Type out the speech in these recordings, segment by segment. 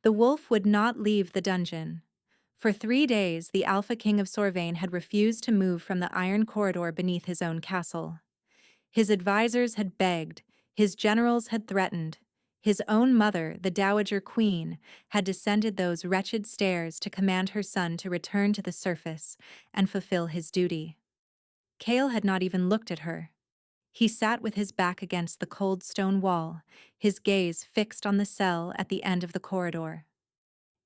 The wolf would not leave the dungeon. For 3 days, the Alpha King of Sorvain had refused to move from the iron corridor beneath his own castle. His advisors had begged, his generals had threatened. His own mother, the Dowager Queen, had descended those wretched stairs to command her son to return to the surface and fulfill his duty. Cale had not even looked at her. He sat with his back against the cold stone wall, his gaze fixed on the cell at the end of the corridor.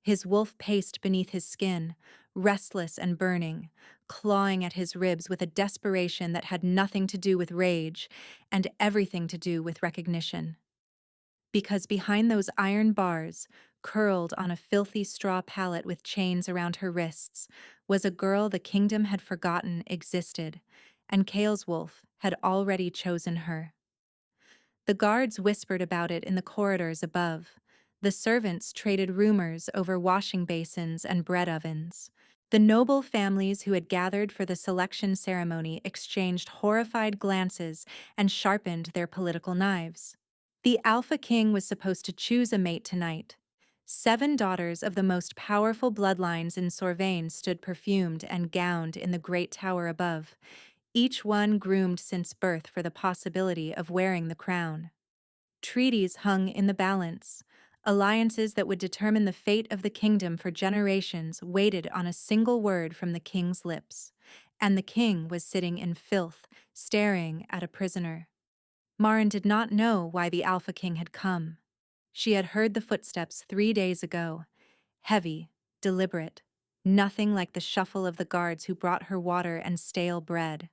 His wolf paced beneath his skin, restless and burning, clawing at his ribs with a desperation that had nothing to do with rage and everything to do with recognition. Because behind those iron bars, curled on a filthy straw pallet with chains around her wrists, was a girl the kingdom had forgotten existed, and Cale's wolf had already chosen her. The guards whispered about it in the corridors above. The servants traded rumors over washing basins and bread ovens. The noble families who had gathered for the selection ceremony exchanged horrified glances and sharpened their political knives. The Alpha King was supposed to choose a mate tonight. 7 daughters of the most powerful bloodlines in Sorvain stood perfumed and gowned in the great tower above, each one groomed since birth for the possibility of wearing the crown. Treaties hung in the balance. Alliances that would determine the fate of the kingdom for generations waited on a single word from the king's lips. And the king was sitting in filth, staring at a prisoner. Marin did not know why the Alpha King had come. She had heard the footsteps 3 days ago. Heavy, deliberate, nothing like the shuffle of the guards who brought her water and stale bread.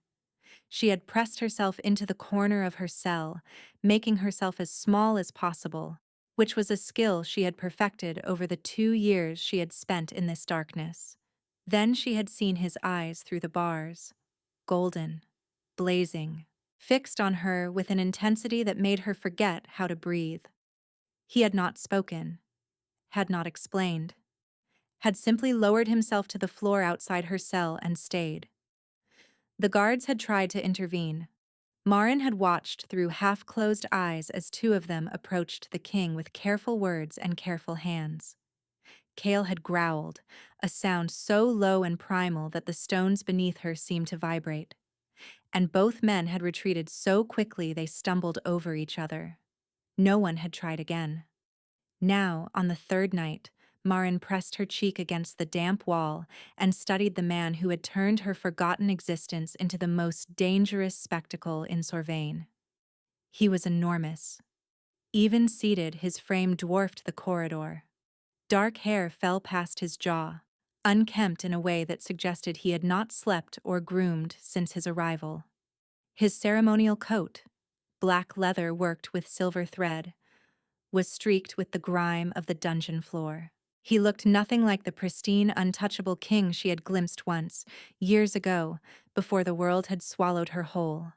She had pressed herself into the corner of her cell, making herself as small as possible, which was a skill she had perfected over the 2 years she had spent in this darkness. Then she had seen his eyes through the bars, golden, blazing, fixed on her with an intensity that made her forget how to breathe. He had not spoken, had not explained, had simply lowered himself to the floor outside her cell and stayed. The guards had tried to intervene. Marin had watched through half-closed eyes as 2 of them approached the king with careful words and careful hands. Cale had growled, a sound so low and primal that the stones beneath her seemed to vibrate. And both men had retreated so quickly they stumbled over each other. No one had tried again. Now, on the 3rd night, Marin pressed her cheek against the damp wall and studied the man who had turned her forgotten existence into the most dangerous spectacle in Sorvain. He was enormous. Even seated, his frame dwarfed the corridor. Dark hair fell past his jaw, unkempt in a way that suggested he had not slept or groomed since his arrival. His ceremonial coat, black leather worked with silver thread, was streaked with the grime of the dungeon floor. He looked nothing like the pristine, untouchable king she had glimpsed once, years ago, before the world had swallowed her whole.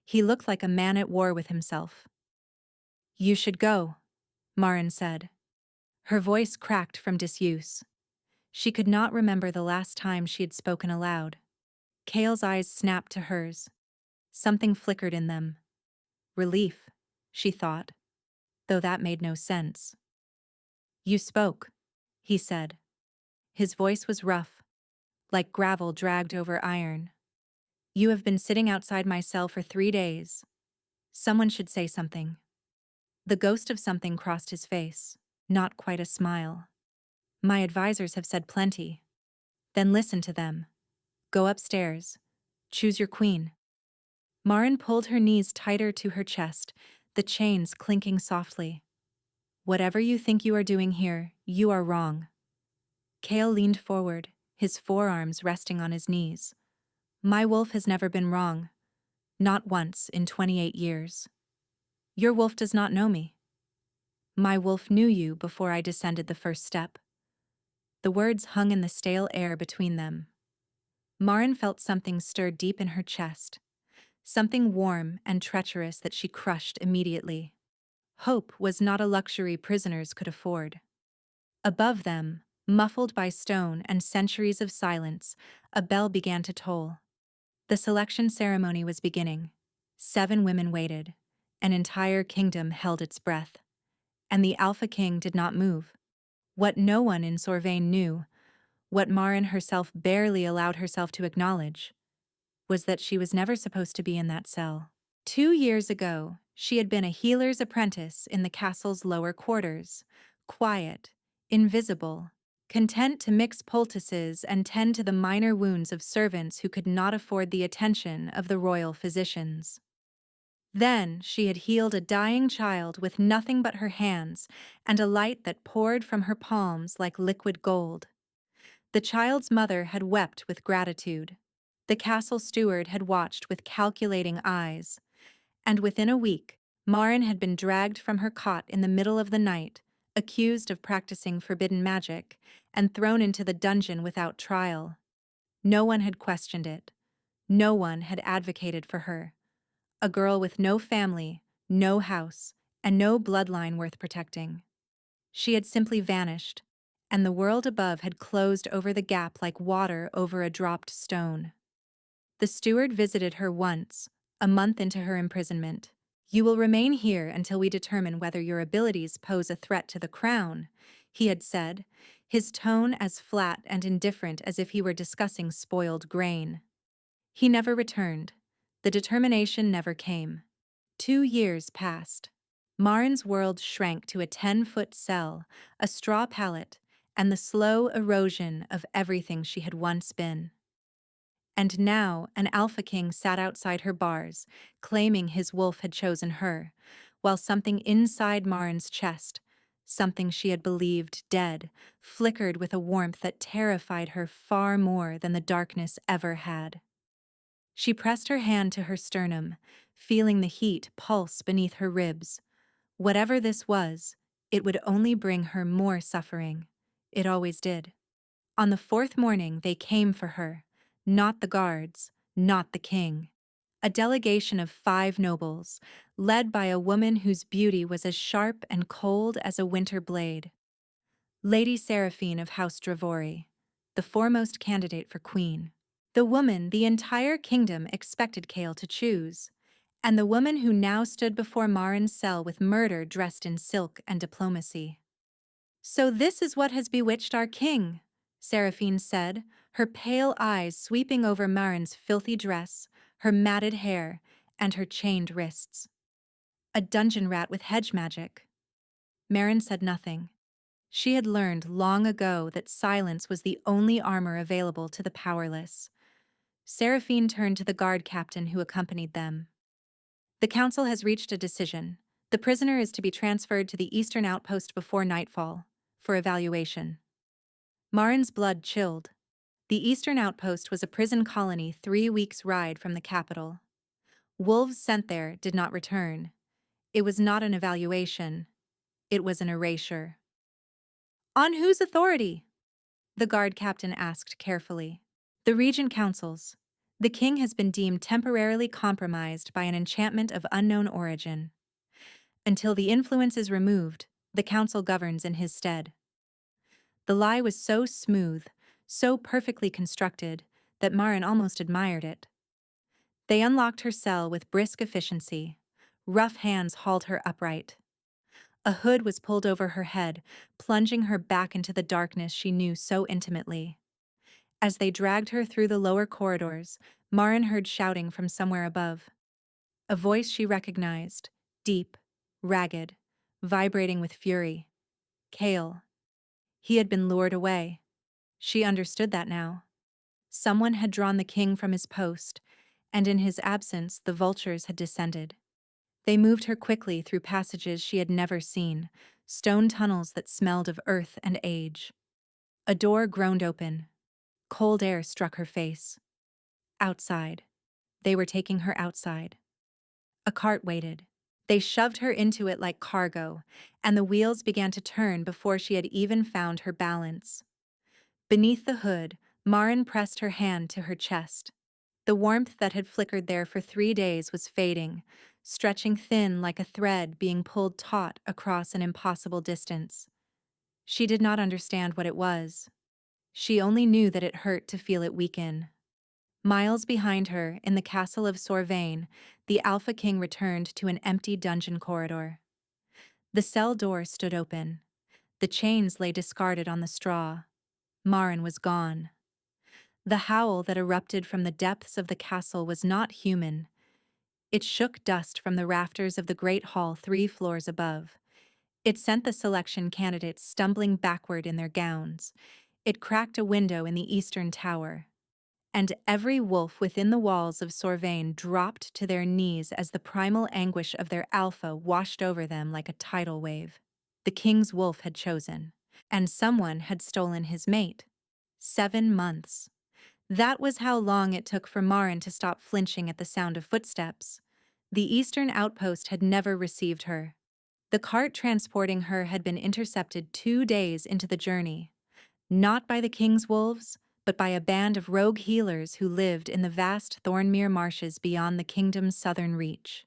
He looked like a man at war with himself. "You should go," Marin said. Her voice cracked from disuse. She could not remember the last time she had spoken aloud. Cale's eyes snapped to hers. Something flickered in them. Relief, she thought, though that made no sense. "You spoke," he said. His voice was rough, like gravel dragged over iron. "You have been sitting outside my cell for 3 days. Someone should say something." The ghost of something crossed his face, not quite a smile. "My advisors have said plenty." "Then listen to them. Go upstairs. Choose your queen." Marin pulled her knees tighter to her chest, the chains clinking softly. "Whatever you think you are doing here, you are wrong." Cale leaned forward, his forearms resting on his knees. "My wolf has never been wrong. Not once in 28 years. Your wolf does not know me. My wolf knew you before I descended the first step." The words hung in the stale air between them. Marin felt something stir deep in her chest, something warm and treacherous that she crushed immediately. Hope was not a luxury prisoners could afford. Above them, muffled by stone and centuries of silence, a bell began to toll. The selection ceremony was beginning. 7 women waited. An entire kingdom held its breath. And the Alpha King did not move. What no one in Sorvain knew, what Marin herself barely allowed herself to acknowledge, was that she was never supposed to be in that cell. 2 years ago, she had been a healer's apprentice in the castle's lower quarters, quiet, invisible, content to mix poultices and tend to the minor wounds of servants who could not afford the attention of the royal physicians. Then she had healed a dying child with nothing but her hands and a light that poured from her palms like liquid gold. The child's mother had wept with gratitude. The castle steward had watched with calculating eyes. And within a week, Marin had been dragged from her cot in the middle of the night, accused of practicing forbidden magic, and thrown into the dungeon without trial. No one had questioned it. No one had advocated for her. A girl with no family, no house, and no bloodline worth protecting. She had simply vanished, and the world above had closed over the gap like water over a dropped stone. The steward visited her once, a month into her imprisonment. "You will remain here until we determine whether your abilities pose a threat to the crown," he had said, his tone as flat and indifferent as if he were discussing spoiled grain. He never returned. The determination never came. 2 years passed. Marin's world shrank to a 10-foot cell, a straw pallet, and the slow erosion of everything she had once been. And now an alpha king sat outside her bars, claiming his wolf had chosen her, while something inside Marin's chest, something she had believed dead, flickered with a warmth that terrified her far more than the darkness ever had. She pressed her hand to her sternum, feeling the heat pulse beneath her ribs. Whatever this was, it would only bring her more suffering. It always did. On the fourth morning they came for her. Not the guards, not the king. A delegation of 5 nobles, led by a woman whose beauty was as sharp and cold as a winter blade. Lady Seraphine of House Dravory, the foremost candidate for queen. The woman the entire kingdom expected Kale to choose, and the woman who now stood before Marin's cell with murder dressed in silk and diplomacy. "So this is what has bewitched our king," Seraphine said, her pale eyes sweeping over Marin's filthy dress, her matted hair, and her chained wrists. "A dungeon rat with hedge magic." Marin said nothing. She had learned long ago that silence was the only armor available to the powerless. Seraphine turned to the guard captain who accompanied them. "The council has reached a decision. The prisoner is to be transferred to the eastern outpost before nightfall, for evaluation." Marin's blood chilled. The eastern outpost was a prison colony 3 weeks' ride from the capital. Wolves sent there did not return. It was not an evaluation. It was an erasure. "On whose authority?" the guard captain asked carefully. "The Regent Council's. The king has been deemed temporarily compromised by an enchantment of unknown origin. Until the influence is removed, the council governs in his stead." The lie was so smooth, so perfectly constructed, that Marin almost admired it. They unlocked her cell with brisk efficiency. Rough hands hauled her upright. A hood was pulled over her head, plunging her back into the darkness she knew so intimately. As they dragged her through the lower corridors, Marin heard shouting from somewhere above. A voice she recognized, deep, ragged, vibrating with fury. Kale. He had been lured away. She understood that now. Someone had drawn the king from his post, and in his absence the vultures had descended. They moved her quickly through passages she had never seen, stone tunnels that smelled of earth and age. A door groaned open. Cold air struck her face. Outside. They were taking her outside. A cart waited. They shoved her into it like cargo, and the wheels began to turn before she had even found her balance. Beneath the hood, Marin pressed her hand to her chest. The warmth that had flickered there for 3 days was fading, stretching thin like a thread being pulled taut across an impossible distance. She did not understand what it was. She only knew that it hurt to feel it weaken. Miles behind her, in the castle of Sorvain, the Alpha King returned to an empty dungeon corridor. The cell door stood open. The chains lay discarded on the straw. Maren was gone. The howl that erupted from the depths of the castle was not human. It shook dust from the rafters of the great hall 3 floors above. It sent the selection candidates stumbling backward in their gowns. It cracked a window in the eastern tower. And every wolf within the walls of Sorvain dropped to their knees as the primal anguish of their alpha washed over them like a tidal wave. The king's wolf had chosen, and someone had stolen his mate. 7 months. That was how long it took for Maren to stop flinching at the sound of footsteps. The eastern outpost had never received her. The cart transporting her had been intercepted 2 days into the journey, not by the king's wolves, but by a band of rogue healers who lived in the vast Thornmere marshes beyond the kingdom's southern reach.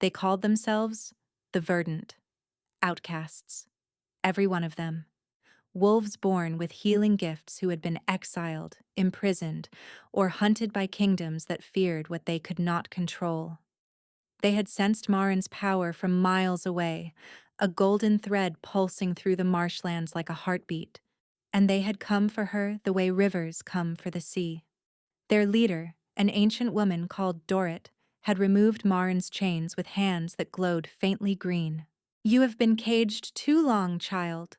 They called themselves the Verdant, outcasts, every one of them. Wolves born with healing gifts who had been exiled, imprisoned, or hunted by kingdoms that feared what they could not control. They had sensed Maren's power from miles away, a golden thread pulsing through the marshlands like a heartbeat, and they had come for her the way rivers come for the sea. Their leader, an ancient woman called Dorrit, had removed Maren's chains with hands that glowed faintly green. "You have been caged too long, child,"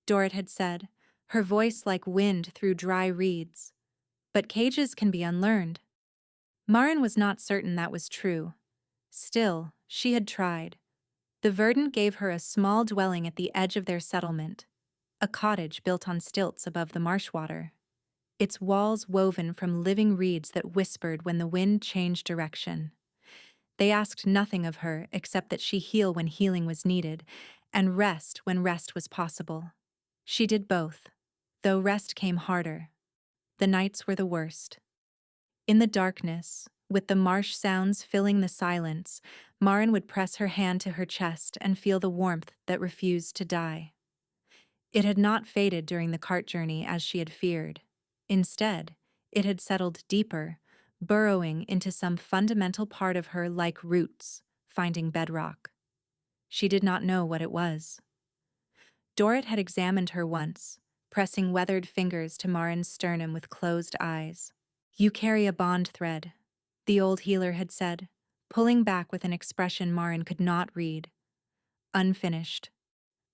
Dorrit had said, her voice like wind through dry reeds. But cages can be unlearned. Maren was not certain that was true. Still, she had tried. The Verdant gave her a small dwelling at the edge of their settlement, a cottage built on stilts above the marsh water, its walls woven from living reeds that whispered when the wind changed direction. They asked nothing of her except that she heal when healing was needed, and rest when rest was possible. She did both, though rest came harder. The nights were the worst. In the darkness, with the marsh sounds filling the silence, Maren would press her hand to her chest and feel the warmth that refused to die. It had not faded during the cart journey as she had feared. Instead, it had settled deeper, burrowing into some fundamental part of her like roots, finding bedrock. She did not know what it was. Dorrit had examined her once, pressing weathered fingers to Maren's sternum with closed eyes. "You carry a bond thread," the old healer had said, pulling back with an expression Maren could not read. Unfinished,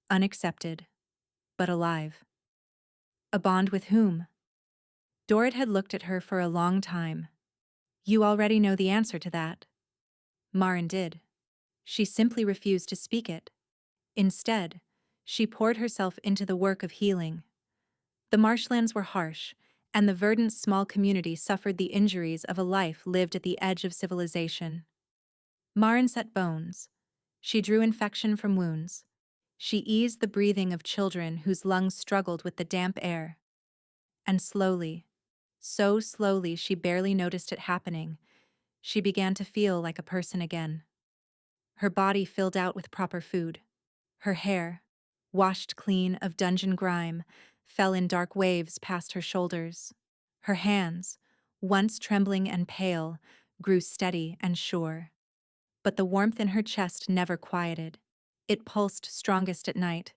unaccepted, but alive. A bond with whom? Dorrit had looked at her for a long time. "You already know the answer to that." Maren did. She simply refused to speak it. Instead, she poured herself into the work of healing. The marshlands were harsh, and the Verdant's small community suffered the injuries of a life lived at the edge of civilization. Maren set bones. She drew infection from wounds. She eased the breathing of children whose lungs struggled with the damp air. And slowly, so slowly she barely noticed it happening, she began to feel like a person again. Her body filled out with proper food. Her hair, washed clean of dungeon grime, fell in dark waves past her shoulders. Her hands, once trembling and pale, grew steady and sure. But the warmth in her chest never quieted. It pulsed strongest at night,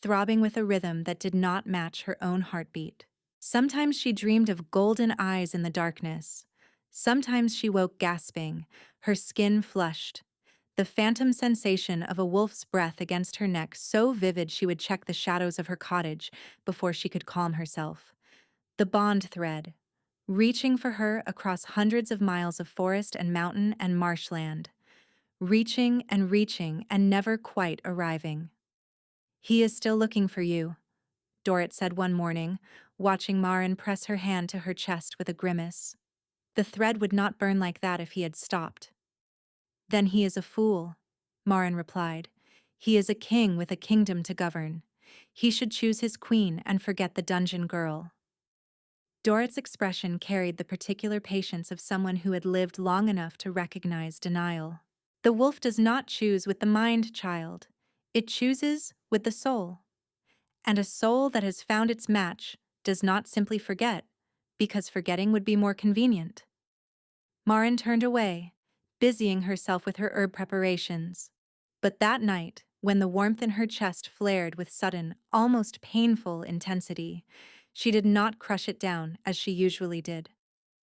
throbbing with a rhythm that did not match her own heartbeat. Sometimes she dreamed of golden eyes in the darkness. Sometimes she woke gasping, her skin flushed, the phantom sensation of a wolf's breath against her neck so vivid she would check the shadows of her cottage before she could calm herself. The bond thread, reaching for her across hundreds of miles of forest and mountain and marshland. Reaching and never quite arriving. "He is still looking for you," Dorrit said one morning, watching Maren press her hand to her chest with a grimace. "The thread would not burn like that if he had stopped." "Then he is a fool," Maren replied. "He is a king with a kingdom to govern. He should choose his queen and forget the dungeon girl." Dorrit's expression carried the particular patience of someone who had lived long enough to recognize denial. "The wolf does not choose with the mind, child. It chooses with the soul. And a soul that has found its match does not simply forget, because forgetting would be more convenient." Maren turned away, busying herself with her herb preparations. But that night, when the warmth in her chest flared with sudden, almost painful intensity. She did not crush it down as she usually did.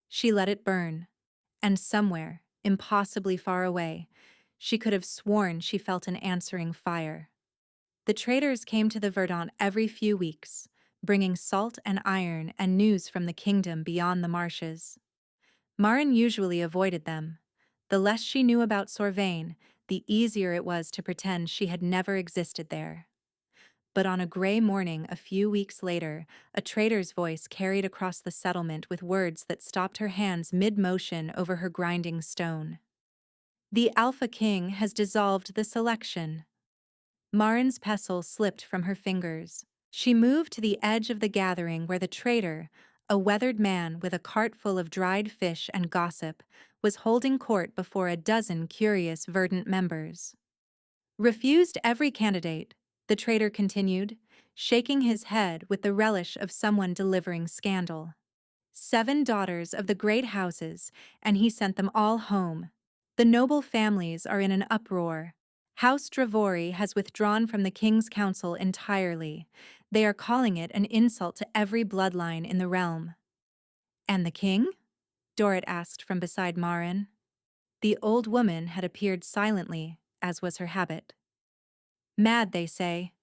She let it burn, and somewhere, impossibly far away, she could have sworn she felt an answering fire. The traders came to the Verdant every few weeks, bringing salt and iron and news from the kingdom beyond the marshes. Marin usually avoided them. The less she knew about Sorvain, the easier it was to pretend she had never existed there. But on a gray morning a few weeks later, a trader's voice carried across the settlement with words that stopped her hands mid-motion over her grinding stone. "The Alpha King has dissolved the selection." Marin's pestle slipped from her fingers. She moved to the edge of the gathering where the trader, a weathered man with a cart full of dried fish and gossip, was holding court before a dozen curious Verdant members. "Refused every candidate," the trader continued, shaking his head with the relish of someone delivering scandal. "7 daughters of the great houses, and he sent them all home. The noble families are in an uproar. House Dravory has withdrawn from the king's council entirely. They are calling it an insult to every bloodline in the realm." "And the king?" Dorrit asked from beside Marin. The old woman had appeared silently, as was her habit. "Mad, they say."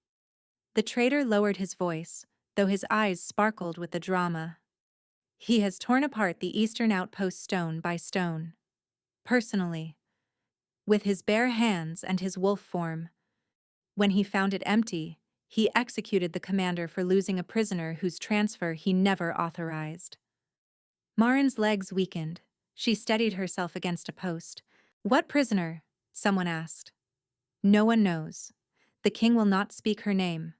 The trader lowered his voice, though his eyes sparkled with the drama. "He has torn apart the eastern outpost stone by stone. Personally. With his bare hands and his wolf form. When he found it empty, he executed the commander for losing a prisoner whose transfer he never authorized." Marin's legs weakened. She steadied herself against a post. "What prisoner?" someone asked. "No one knows. The king will not speak her name.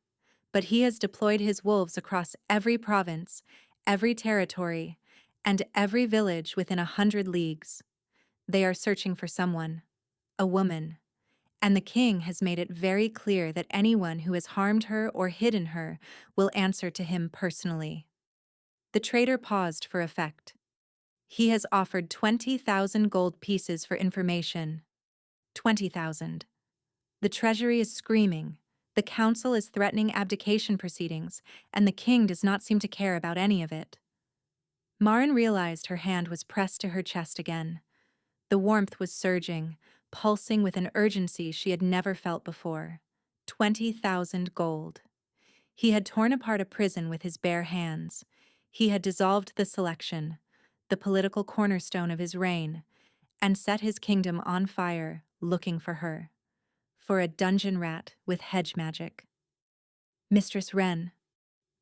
But he has deployed his wolves across every province, every territory, and every village within 100 leagues. They are searching for someone, a woman, and the king has made it very clear that anyone who has harmed her or hidden her will answer to him personally." The trader paused for effect. "He has offered 20,000 gold pieces for information." 20,000. The treasury is screaming. The council is threatening abdication proceedings, and the king does not seem to care about any of it. Marin realized her hand was pressed to her chest again. The warmth was surging, pulsing with an urgency she had never felt before. 20,000 gold. He had torn apart a prison with his bare hands. He had dissolved the selection, the political cornerstone of his reign, and set his kingdom on fire, looking for her. For a dungeon rat with hedge magic. "Mistress Wren."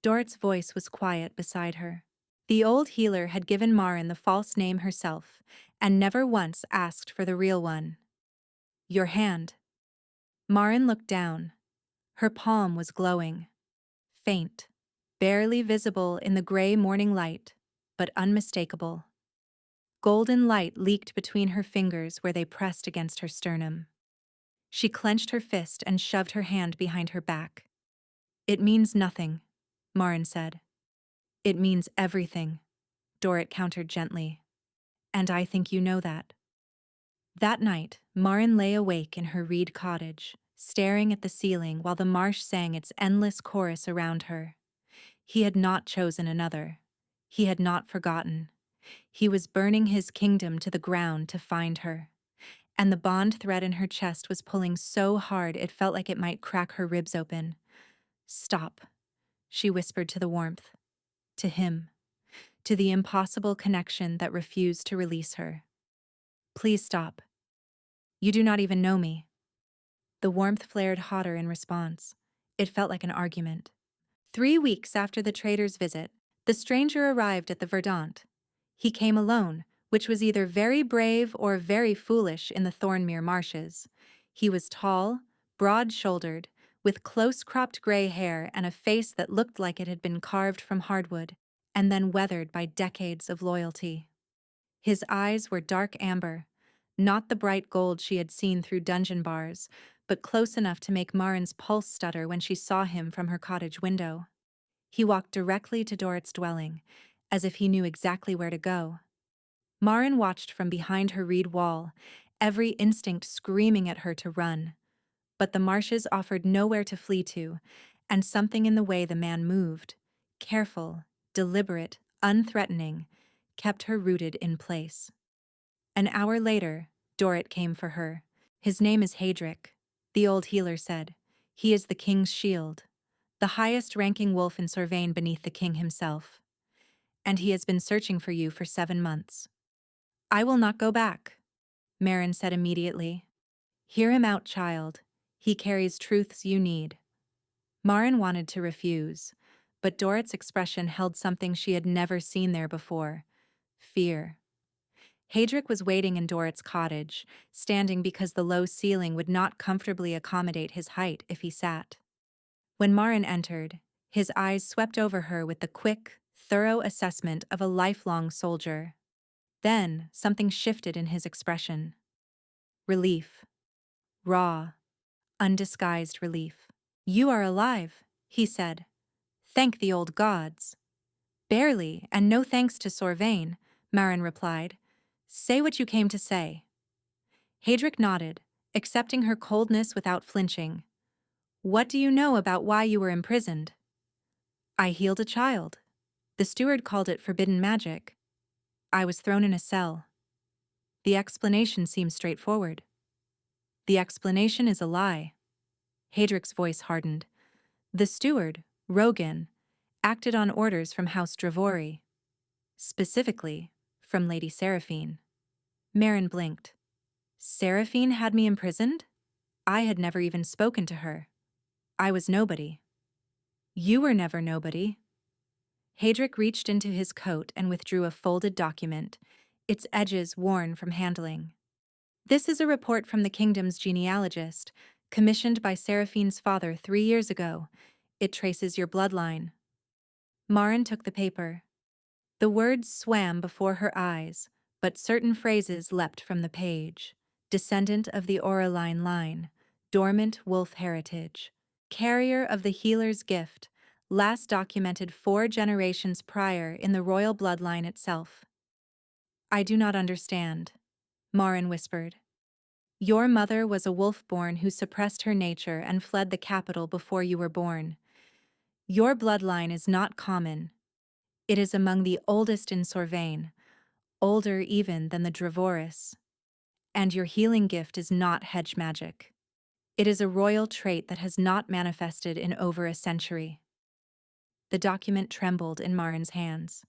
Dorrit's voice was quiet beside her. The old healer had given Marin the false name herself, and never once asked for the real one. "Your hand." Marin looked down. Her palm was glowing. Faint, barely visible in the gray morning light, but unmistakable. Golden light leaked between her fingers where they pressed against her sternum. She clenched her fist and shoved her hand behind her back. "It means nothing," Marin said. "It means everything," Dorrit countered gently. "And I think you know that." That night, Marin lay awake in her reed cottage, staring at the ceiling while the marsh sang its endless chorus around her. He had not chosen another. He had not forgotten. He was burning his kingdom to the ground to find her. And the bond thread in her chest was pulling so hard it felt like it might crack her ribs open. "Stop," she whispered to the warmth. To him. To the impossible connection that refused to release her. "Please stop. You do not even know me." The warmth flared hotter in response. It felt like an argument. 3 weeks after the trader's visit, the stranger arrived at the Verdant. He came alone, which was either very brave or very foolish in the Thornmere marshes. He was tall, broad-shouldered, with close-cropped gray hair and a face that looked like it had been carved from hardwood, and then weathered by decades of loyalty. His eyes were dark amber, not the bright gold she had seen through dungeon bars, but close enough to make Marin's pulse stutter when she saw him from her cottage window. He walked directly to Dorrit's dwelling, as if he knew exactly where to go. Marin watched from behind her reed wall, every instinct screaming at her to run. But the marshes offered nowhere to flee to, and something in the way the man moved, careful, deliberate, unthreatening, kept her rooted in place. An hour later, Dorrit came for her. His name is Heydrich, the old healer said. He is the king's shield, the highest-ranking wolf in Sorvain beneath the king himself. And he has been searching for you for 7 months. I will not go back, Marin said immediately. Hear him out, child. He carries truths you need. Marin wanted to refuse, but Dorrit's expression held something she had never seen there before: fear. Heydrich was waiting in Dorrit's cottage, standing because the low ceiling would not comfortably accommodate his height if he sat. When Marin entered, his eyes swept over her with the quick, thorough assessment of a lifelong soldier. Then, something shifted in his expression. Relief. Raw, undisguised relief. You are alive, he said. Thank the old gods. Barely, and no thanks to Sorvain, Marin replied. Say what you came to say. Heydrich nodded, accepting her coldness without flinching. What do you know about why you were imprisoned? I healed a child. The steward called it forbidden magic. I was thrown in a cell. The explanation seems straightforward. The explanation is a lie. Heydrich's voice hardened. The steward, Rogan, acted on orders from House Dravory. Specifically, from Lady Seraphine. Marin blinked. Seraphine had me imprisoned? I had never even spoken to her. I was nobody. You were never nobody. Heydrich reached into his coat and withdrew a folded document, its edges worn from handling. This is a report from the kingdom's genealogist, commissioned by Seraphine's father 3 years ago. It traces your bloodline. Marin took the paper. The words swam before her eyes, but certain phrases leapt from the page. Descendant of the Oraline line, dormant wolf heritage, carrier of the healer's gift, last documented 4 generations prior in the royal bloodline itself. I do not understand, Marin whispered. Your mother was a wolf-born who suppressed her nature and fled the capital before you were born. Your bloodline is not common. It is among the oldest in Sorvain, older even than the Dravoris. And your healing gift is not hedge magic. It is a royal trait that has not manifested in over a century. The document trembled in Marin's hands.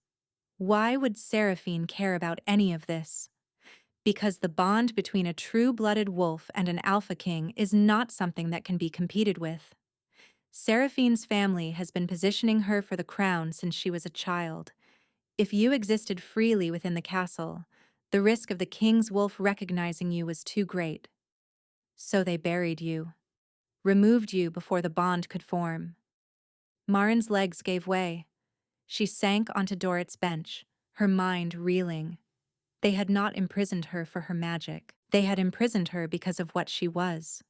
Why would Seraphine care about any of this? Because the bond between a true-blooded wolf and an alpha king is not something that can be competed with. Seraphine's family has been positioning her for the crown since she was a child. If you existed freely within the castle, the risk of the king's wolf recognizing you was too great. So they buried you, removed you before the bond could form. Marin's legs gave way. She sank onto Dorrit's bench, her mind reeling. They had not imprisoned her for her magic. They had imprisoned her because of what she was,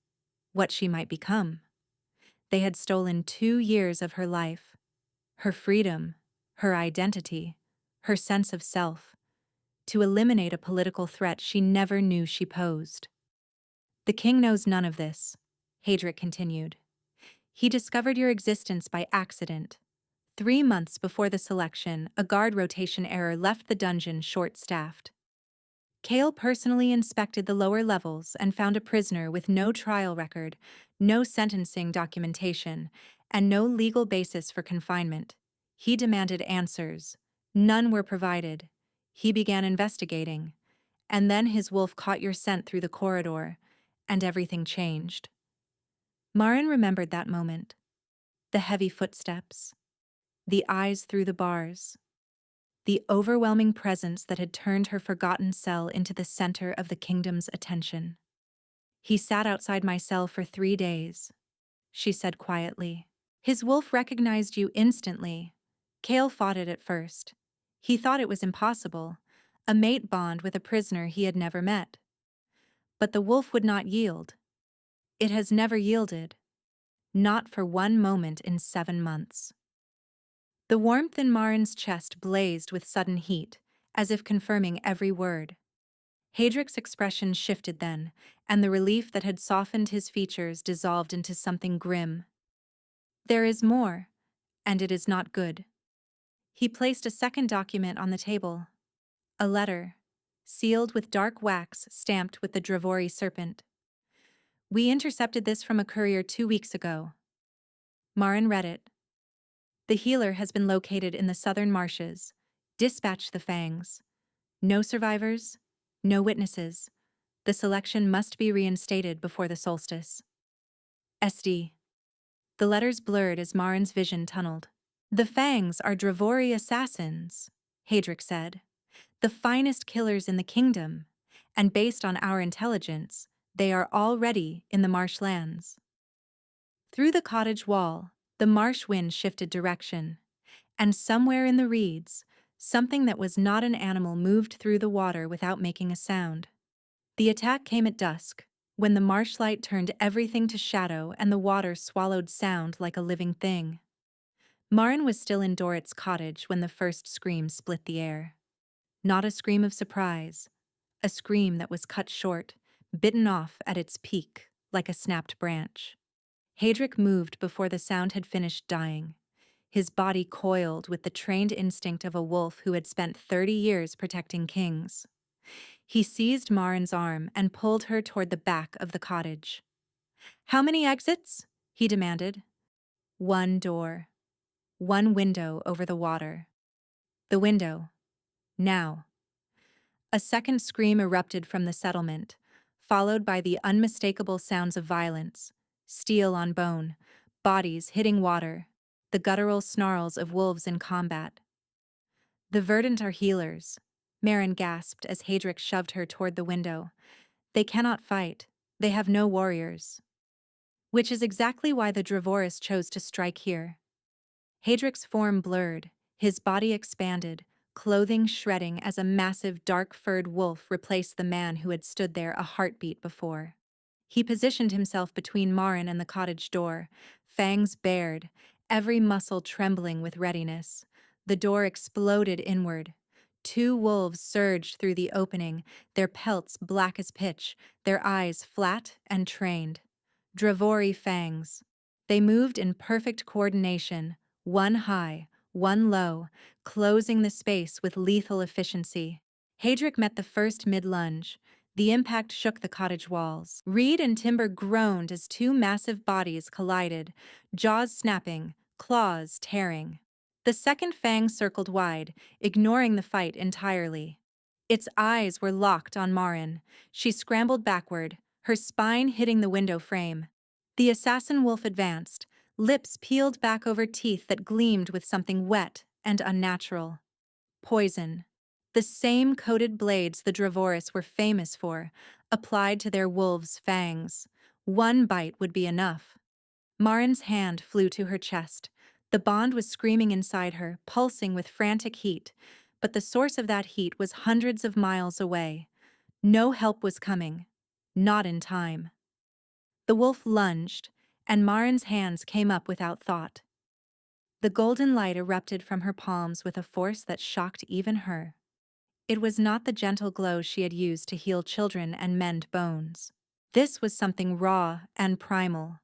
what she might become. They had stolen 2 years of her life, her freedom, her identity, her sense of self, to eliminate a political threat she never knew she posed. The king knows none of this, Heydrich continued. He discovered your existence by accident. 3 months before the selection, a guard rotation error left the dungeon short-staffed. Kale personally inspected the lower levels and found a prisoner with no trial record, no sentencing documentation, and no legal basis for confinement. He demanded answers. None were provided. He began investigating. And then his wolf caught your scent through the corridor, and everything changed. Marin remembered that moment. The heavy footsteps, the eyes through the bars, the overwhelming presence that had turned her forgotten cell into the center of the kingdom's attention. He sat outside my cell for 3 days, she said quietly. His wolf recognized you instantly. Kale fought it at first. He thought it was impossible, a mate bond with a prisoner he had never met. But the wolf would not yield. It has never yielded. Not for 1 moment in 7 months. The warmth in Marin's chest blazed with sudden heat, as if confirming every word. Hadrick's expression shifted then, and the relief that had softened his features dissolved into something grim. There is more, and it is not good. He placed a second document on the table. A letter, sealed with dark wax stamped with the Dravori serpent. We intercepted this from a courier 2 weeks ago. Marin read it. The healer has been located in the southern marshes. Dispatch the fangs. No survivors, no witnesses. The selection must be reinstated before the solstice. SD. The letters blurred as Marin's vision tunneled. The fangs are Dravori assassins, Hadrick said. The finest killers in the kingdom, and based on our intelligence, they are already in the marshlands. Through the cottage wall, the marsh wind shifted direction, and somewhere in the reeds, something that was not an animal moved through the water without making a sound. The attack came at dusk, when the marshlight turned everything to shadow and the water swallowed sound like a living thing. Marin was still in Dorrit's cottage when the first scream split the air. Not a scream of surprise, a scream that was cut short, bitten off at its peak, like a snapped branch. Hadrick moved before the sound had finished dying, his body coiled with the trained instinct of a wolf who had spent 30 years protecting kings. He seized Marin's arm and pulled her toward the back of the cottage. "How many exits?" he demanded. "One door. One window over the water. The window. Now." A second scream erupted from the settlement, followed by the unmistakable sounds of violence, steel on bone, bodies hitting water, the guttural snarls of wolves in combat. "The Verdant are healers," Marin gasped as Hadrick shoved her toward the window. "They cannot fight. They have no warriors." Which is exactly why the Dravoris chose to strike here. Hadrick's form blurred, his body expanded, clothing shredding as a massive dark-furred wolf replaced the man who had stood there a heartbeat before. He positioned himself between Marin and the cottage door, fangs bared, every muscle trembling with readiness. The door exploded inward. 2 wolves surged through the opening, their pelts black as pitch, their eyes flat and trained. Dravori fangs. They moved in perfect coordination, one high, one low, closing the space with lethal efficiency. Hadrick met the first mid-lunge. The impact shook the cottage walls. Reed and timber groaned as 2 massive bodies collided, jaws snapping, claws tearing. The second fang circled wide, ignoring the fight entirely. Its eyes were locked on Marin. She scrambled backward, her spine hitting the window frame. The assassin wolf advanced, lips peeled back over teeth that gleamed with something wet and unnatural. Poison. The same coated blades the Dravoris were famous for, applied to their wolves' fangs. One bite would be enough. Marin's hand flew to her chest. The bond was screaming inside her, pulsing with frantic heat, but the source of that heat was hundreds of miles away. No help was coming. Not in time. The wolf lunged, and Marin's hands came up without thought. The golden light erupted from her palms with a force that shocked even her. It was not the gentle glow she had used to heal children and mend bones. This was something raw and primal,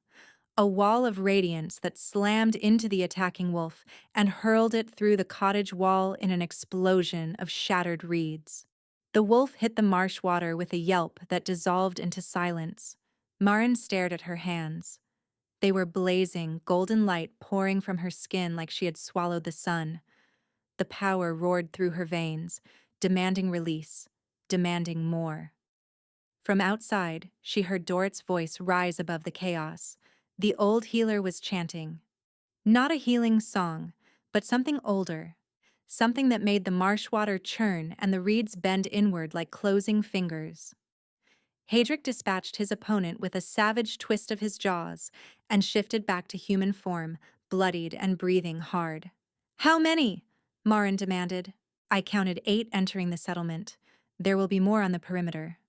a wall of radiance that slammed into the attacking wolf and hurled it through the cottage wall in an explosion of shattered reeds. The wolf hit the marsh water with a yelp that dissolved into silence. Marin stared at her hands. They were blazing, golden light pouring from her skin like she had swallowed the sun. The power roared through her veins, demanding release, demanding more. From outside, she heard Dorrit's voice rise above the chaos. The old healer was chanting. Not a healing song, but something older. Something that made the marsh water churn and the reeds bend inward like closing fingers. Hadrick dispatched his opponent with a savage twist of his jaws and shifted back to human form, bloodied and breathing hard. "How many?" Marin demanded. "I counted 8 entering the settlement. There will be more on the perimeter."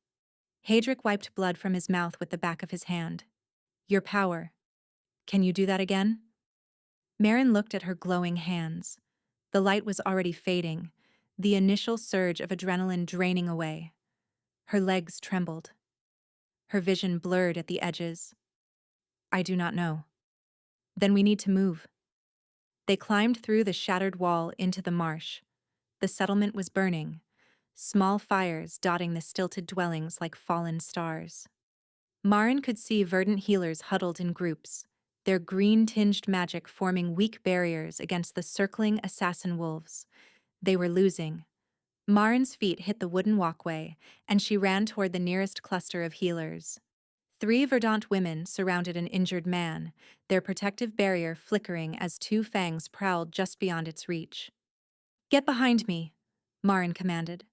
Hadrick wiped blood from his mouth with the back of his hand. "Your power. Can you do that again?" Marin looked at her glowing hands. The light was already fading, the initial surge of adrenaline draining away. Her legs trembled. Her vision blurred at the edges. I do not know. Then we need to move. They climbed through the shattered wall into the marsh. The settlement was burning, small fires dotting the stilted dwellings like fallen stars. Marin could see verdant healers huddled in groups, their green-tinged magic forming weak barriers against the circling assassin wolves. They were losing. Marin's feet hit the wooden walkway, and she ran toward the nearest cluster of healers. 3 verdant women surrounded an injured man, their protective barrier flickering as 2 fangs prowled just beyond its reach. Get behind me, Marin commanded.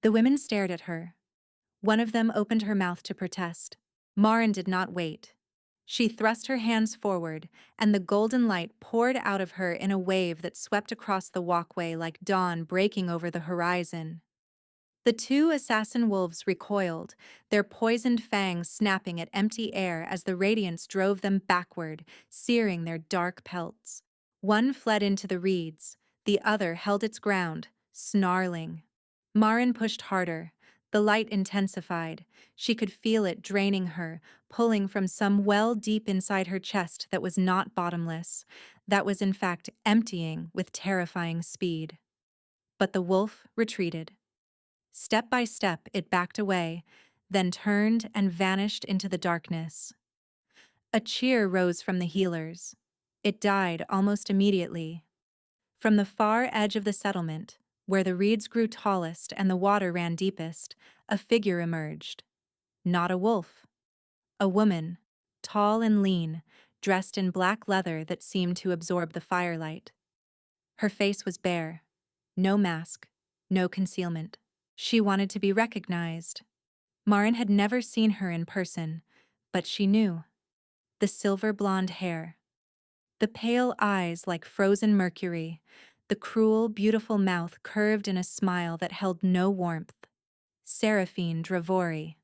The women stared at her. One of them opened her mouth to protest. Marin did not wait. She thrust her hands forward, and the golden light poured out of her in a wave that swept across the walkway like dawn breaking over the horizon. The 2 assassin wolves recoiled, their poisoned fangs snapping at empty air as the radiance drove them backward, searing their dark pelts. One fled into the reeds, the other held its ground, snarling. Marin pushed harder. The light intensified. She could feel it draining her, pulling from some well deep inside her chest that was not bottomless, that was in fact emptying with terrifying speed. But the wolf retreated. Step by step, it backed away, then turned and vanished into the darkness. A cheer rose from the healers. It died almost immediately. From the far edge of the settlement, where the reeds grew tallest and the water ran deepest, a figure emerged. Not a wolf. A woman, tall and lean, dressed in black leather that seemed to absorb the firelight. Her face was bare. No mask, no concealment. She wanted to be recognized. Marin had never seen her in person, but she knew. The silver blonde hair. The pale eyes like frozen mercury. The cruel, beautiful mouth curved in a smile that held no warmth. Seraphine Dravori.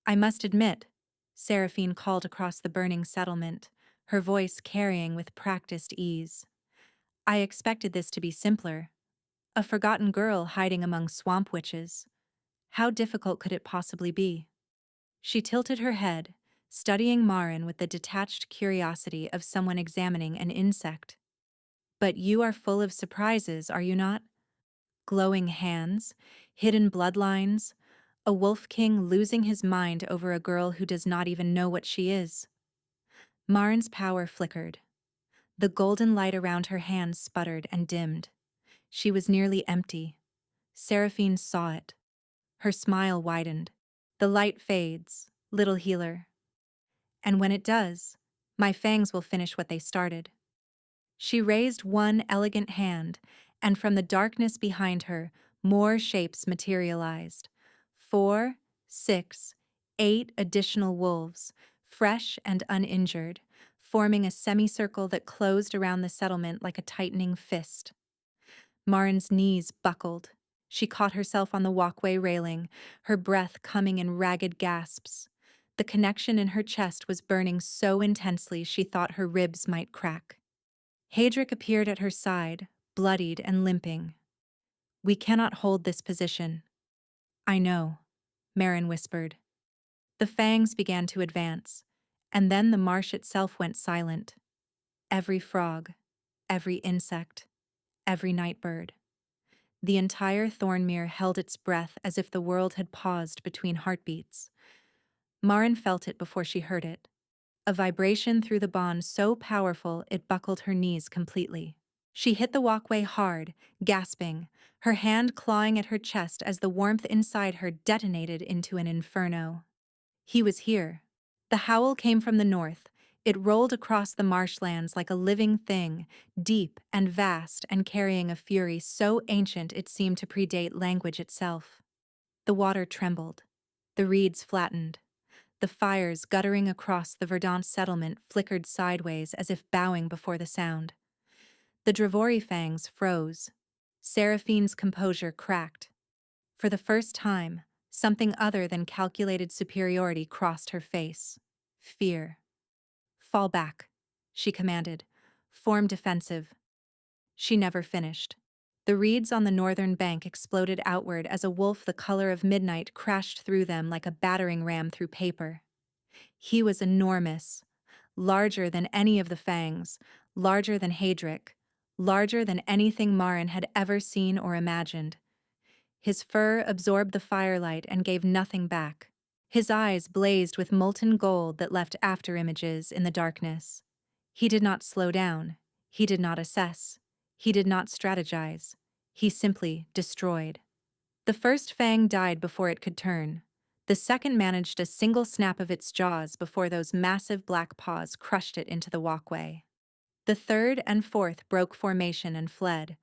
I must admit, Seraphine called across the burning settlement, her voice carrying with practiced ease. I expected this to be simpler. A forgotten girl hiding among swamp witches. How difficult could it possibly be? She tilted her head, studying Marin with the detached curiosity of someone examining an insect. But you are full of surprises, are you not? Glowing hands, hidden bloodlines, a wolf king losing his mind over a girl who does not even know what she is. Marin's power flickered. The golden light around her hands sputtered and dimmed. She was nearly empty. Seraphine saw it. Her smile widened. The light fades, little healer. And when it does, my fangs will finish what they started. She raised one elegant hand, and from the darkness behind her, more shapes materialized. 4, 6, 8 additional wolves, fresh and uninjured, forming a semicircle that closed around the settlement like a tightening fist. Marin's knees buckled. She caught herself on the walkway railing, her breath coming in ragged gasps. The connection in her chest was burning so intensely she thought her ribs might crack. Hadric appeared at her side, bloodied and limping. We cannot hold this position. I know, Marin whispered. The fangs began to advance, and then the marsh itself went silent. Every frog, every insect, every night bird. The entire Thornmere held its breath as if the world had paused between heartbeats. Marin felt it before she heard it. A vibration through the bond so powerful it buckled her knees completely. She hit the walkway hard, gasping, her hand clawing at her chest as the warmth inside her detonated into an inferno. He was here. The howl came from the north. It rolled across the marshlands like a living thing, deep and vast and carrying a fury so ancient it seemed to predate language itself. The water trembled. The reeds flattened. The fires guttering across the verdant settlement flickered sideways as if bowing before the sound. The Dravori fangs froze. Seraphine's composure cracked. For the first time, something other than calculated superiority crossed her face. Fear. Fall back, she commanded. Form defensive. She never finished. The reeds on the northern bank exploded outward as a wolf the color of midnight crashed through them like a battering ram through paper. He was enormous, larger than any of the fangs, larger than Hadric, larger than anything Marin had ever seen or imagined. His fur absorbed the firelight and gave nothing back. His eyes blazed with molten gold that left afterimages in the darkness. He did not slow down. He did not assess. He did not strategize. He simply destroyed. The first fang died before it could turn. The second managed a single snap of its jaws before those massive black paws crushed it into the walkway. The third and fourth broke formation and fled,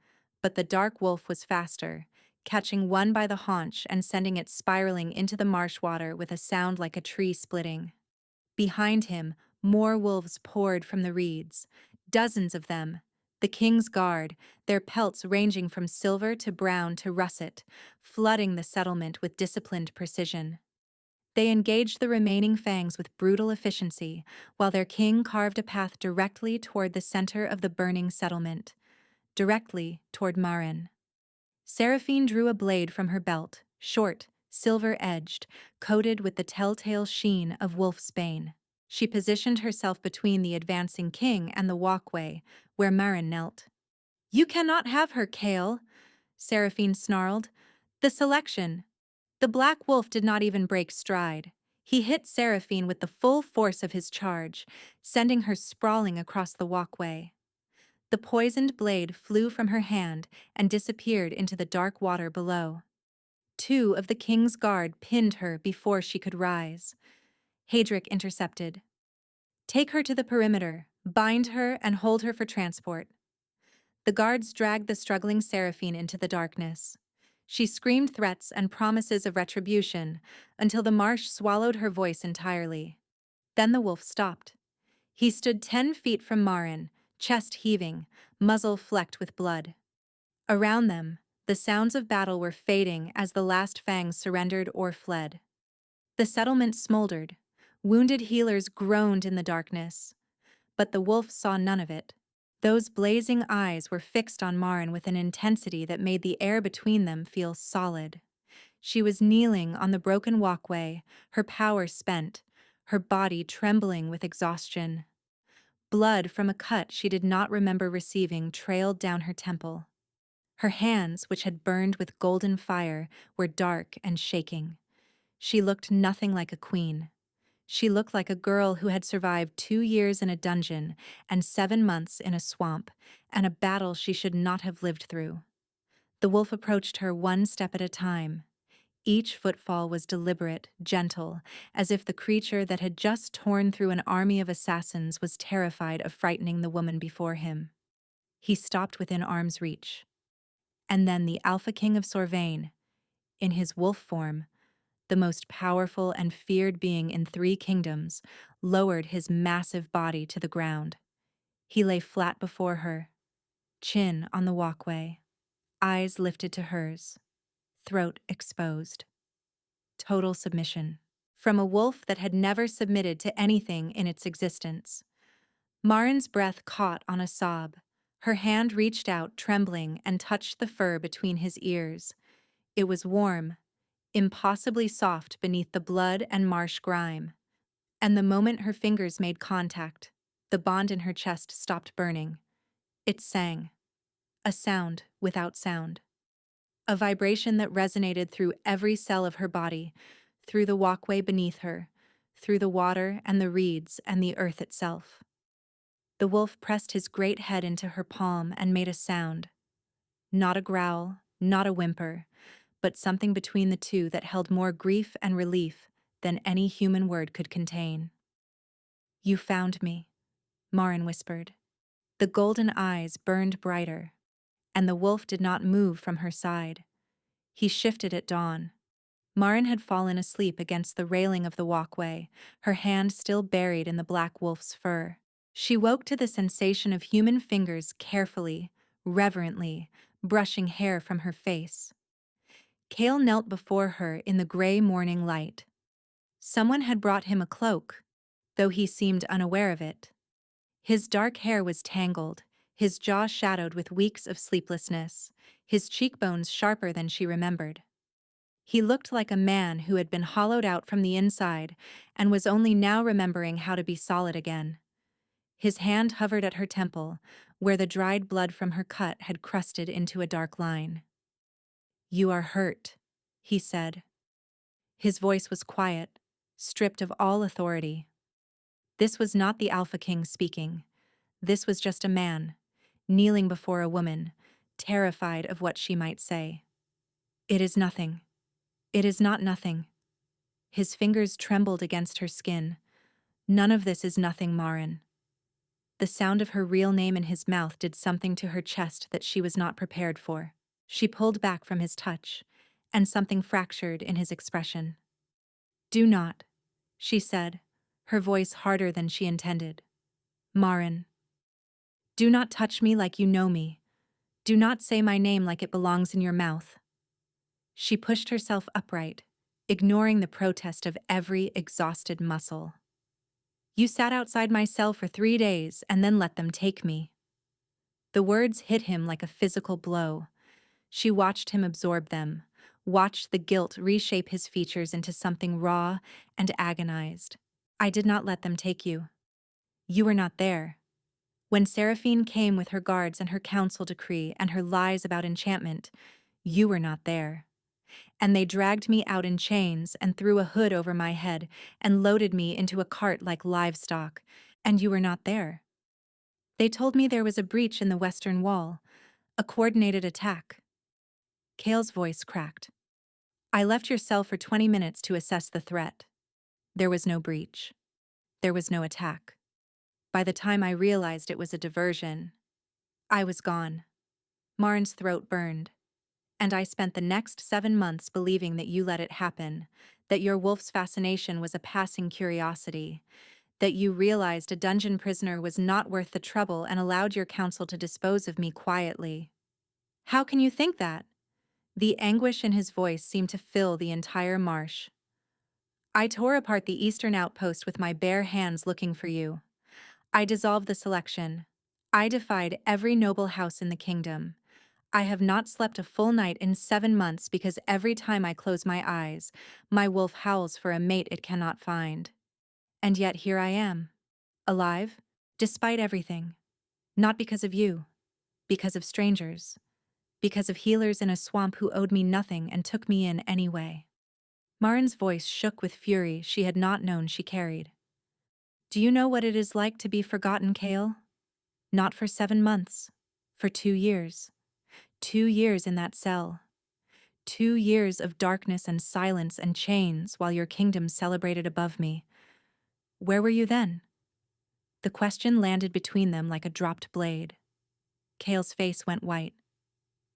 but the dark wolf was faster, catching one by the haunch and sending it spiraling into the marsh water with a sound like a tree splitting. Behind him, more wolves poured from the reeds, dozens of them, the king's guard, their pelts ranging from silver to brown to russet, flooding the settlement with disciplined precision. They engaged the remaining fangs with brutal efficiency, while their king carved a path directly toward the center of the burning settlement, directly toward Marin. Seraphine drew a blade from her belt, short, silver-edged, coated with the telltale sheen of wolfsbane. She positioned herself between the advancing king and the walkway, where Marin knelt. "You cannot have her, Kale," Seraphine snarled. "The selection." The black wolf did not even break stride. He hit Seraphine with the full force of his charge, sending her sprawling across the walkway. The poisoned blade flew from her hand and disappeared into the dark water below. Two of the king's guard pinned her before she could rise. Hadric intercepted. "Take her to the perimeter, bind her, and hold her for transport." The guards dragged the struggling Seraphine into the darkness. She screamed threats and promises of retribution until the marsh swallowed her voice entirely. Then the wolf stopped. He stood 10 feet from Marin, chest heaving, muzzle flecked with blood. Around them, the sounds of battle were fading as the last fangs surrendered or fled. The settlement smoldered. Wounded healers groaned in the darkness. But the wolf saw none of it. Those blazing eyes were fixed on Marin with an intensity that made the air between them feel solid. She was kneeling on the broken walkway, her power spent, her body trembling with exhaustion. Blood from a cut she did not remember receiving trailed down her temple. Her hands, which had burned with golden fire, were dark and shaking. She looked nothing like a queen. She looked like a girl who had survived 2 years in a dungeon and 7 months in a swamp, and a battle she should not have lived through. The wolf approached her one step at a time. Each footfall was deliberate, gentle, as if the creature that had just torn through an army of assassins was terrified of frightening the woman before him. He stopped within arm's reach. And then the Alpha King of Sorvain, in his wolf form, the most powerful and feared being in 3 kingdoms, lowered his massive body to the ground. He lay flat before her, chin on the walkway, eyes lifted to hers, throat exposed. Total submission. From a wolf that had never submitted to anything in its existence. Marin's breath caught on a sob. Her hand reached out, trembling, and touched the fur between his ears. It was warm, impossibly soft beneath the blood and marsh grime. And the moment her fingers made contact, the bond in her chest stopped burning. It sang. A sound without sound. A vibration that resonated through every cell of her body, through the walkway beneath her, through the water and the reeds and the earth itself. The wolf pressed his great head into her palm and made a sound. Not a growl, not a whimper, but something between the two that held more grief and relief than any human word could contain. "You found me," Marin whispered. The golden eyes burned brighter, and the wolf did not move from her side. He shifted at dawn. Marin had fallen asleep against the railing of the walkway, her hand still buried in the black wolf's fur. She woke to the sensation of human fingers carefully, reverently, brushing hair from her face. Kale knelt before her in the gray morning light. Someone had brought him a cloak, though he seemed unaware of it. His dark hair was tangled, his jaw shadowed with weeks of sleeplessness. his cheekbones sharper than she remembered. He looked like a man who had been hollowed out from the inside and was only now remembering how to be solid again. His hand hovered at her temple, where the dried blood from her cut had crusted into a dark line. "You are hurt," he said. His voice was quiet, stripped of all authority. This was not the Alpha King speaking. This was just a man, kneeling before a woman, terrified of what she might say. "It is nothing. It is not nothing." His fingers trembled against her skin. "None of this is nothing, Marin." The sound of her real name in his mouth did something to her chest that she was not prepared for. She pulled back from his touch, and something fractured in his expression. "Do not," she said, her voice harder than she intended. "Marin. Do not touch me like you know me. Do not say my name like it belongs in your mouth." She pushed herself upright, ignoring the protest of every exhausted muscle. "You sat outside my cell for 3 days and then let them take me." The words hit him like a physical blow. She watched him absorb them, watched the guilt reshape his features into something raw and agonized. "I did not let them take you. You were not there. When Seraphine came with her guards and her council decree and her lies about enchantment, you were not there. And they dragged me out in chains and threw a hood over my head and loaded me into a cart like livestock, and you were not there. They told me there was a breach in the western wall, a coordinated attack." Kale's voice cracked. "I left your cell for 20 minutes to assess the threat. There was no breach. There was no attack. By the time I realized it was a diversion, I was gone." Marin's throat burned. "And I spent the next 7 months believing that you let it happen, that your wolf's fascination was a passing curiosity, that you realized a dungeon prisoner was not worth the trouble and allowed your council to dispose of me quietly. How can you think that?" The anguish in his voice seemed to fill the entire marsh. "I tore apart the eastern outpost with my bare hands looking for you. I dissolved the selection. I defied every noble house in the kingdom. I have not slept a full night in 7 months because every time I close my eyes, my wolf howls for a mate it cannot find. And yet here I am, alive, despite everything. Not because of you, because of strangers, because of healers in a swamp who owed me nothing and took me in anyway." Marin's voice shook with fury she had not known she carried. "Do you know what it is like to be forgotten, Kale? Not for 7 months, for 2 years. 2 years in that cell. 2 years of darkness and silence and chains while your kingdom celebrated above me. Where were you then?" The question landed between them like a dropped blade. Kale's face went white.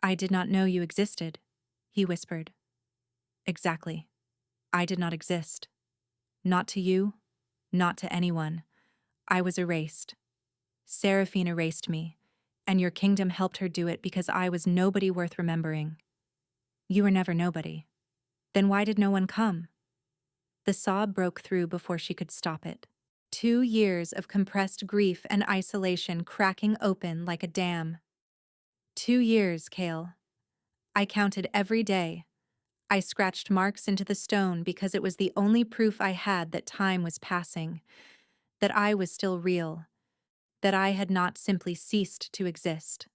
"I did not know you existed," he whispered. "Exactly. I did not exist. Not to you, not to anyone. I was erased. Seraphine erased me, and your kingdom helped her do it because I was nobody worth remembering." "You were never nobody. Then why did no one come?" The sob broke through before she could stop it. 2 years of compressed grief and isolation cracking open like a dam. 2 years, Kale. I counted every day. I scratched marks into the stone because it was the only proof I had that time was passing, that I was still real, that I had not simply ceased to exist.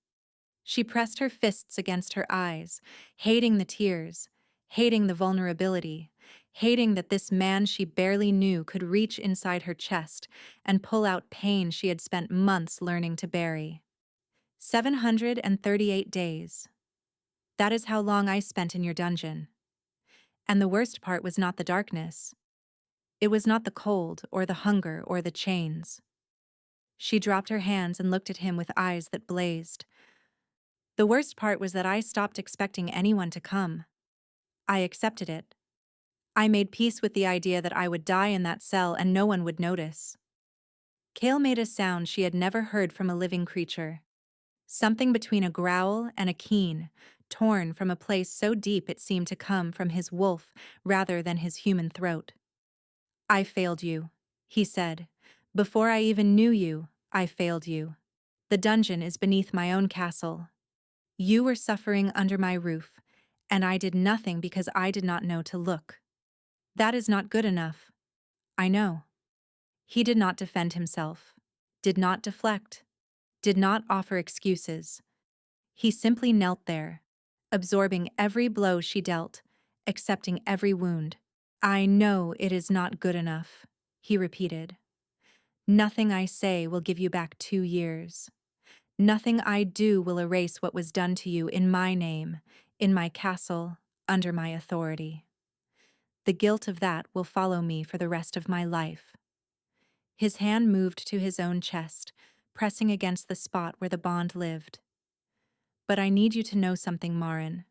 She pressed her fists against her eyes, hating the tears, hating the vulnerability, hating that this man she barely knew could reach inside her chest and pull out pain she had spent months learning to bury. 738 days. That is how long I spent in your dungeon. And the worst part was not the darkness. It was not the cold or the hunger or the chains. She dropped her hands and looked at him with eyes that blazed. The worst part was that I stopped expecting anyone to come. I accepted it. I made peace with the idea that I would die in that cell and no one would notice. Kale made a sound she had never heard from a living creature. Something between a growl and a keen, torn from a place so deep it seemed to come from his wolf rather than his human throat. "I failed you," he said. "Before I even knew you, I failed you. The dungeon is beneath my own castle. You were suffering under my roof, and I did nothing because I did not know to look. That is not good enough. I know. He did not defend himself, did not deflect, did not offer excuses. He simply knelt there, absorbing every blow she dealt, accepting every wound. I know it is not good enough, he repeated. Nothing I say will give you back 2 years. Nothing I do will erase what was done to you in my name, in my castle, under my authority. The guilt of that will follow me for the rest of my life. His hand moved to his own chest, pressing against the spot where the bond lived. But I need you to know something, Marin.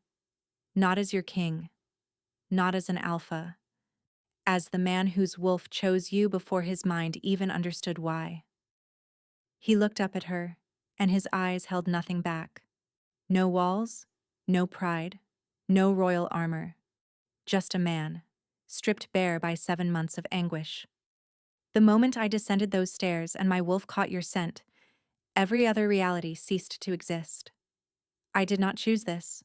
Not as your king, not as an alpha, as the man whose wolf chose you before his mind even understood why. He looked up at her, and his eyes held nothing back. No walls, no pride, no royal armor. Just a man, stripped bare by 7 months of anguish. The moment I descended those stairs and my wolf caught your scent, every other reality ceased to exist. I did not choose this.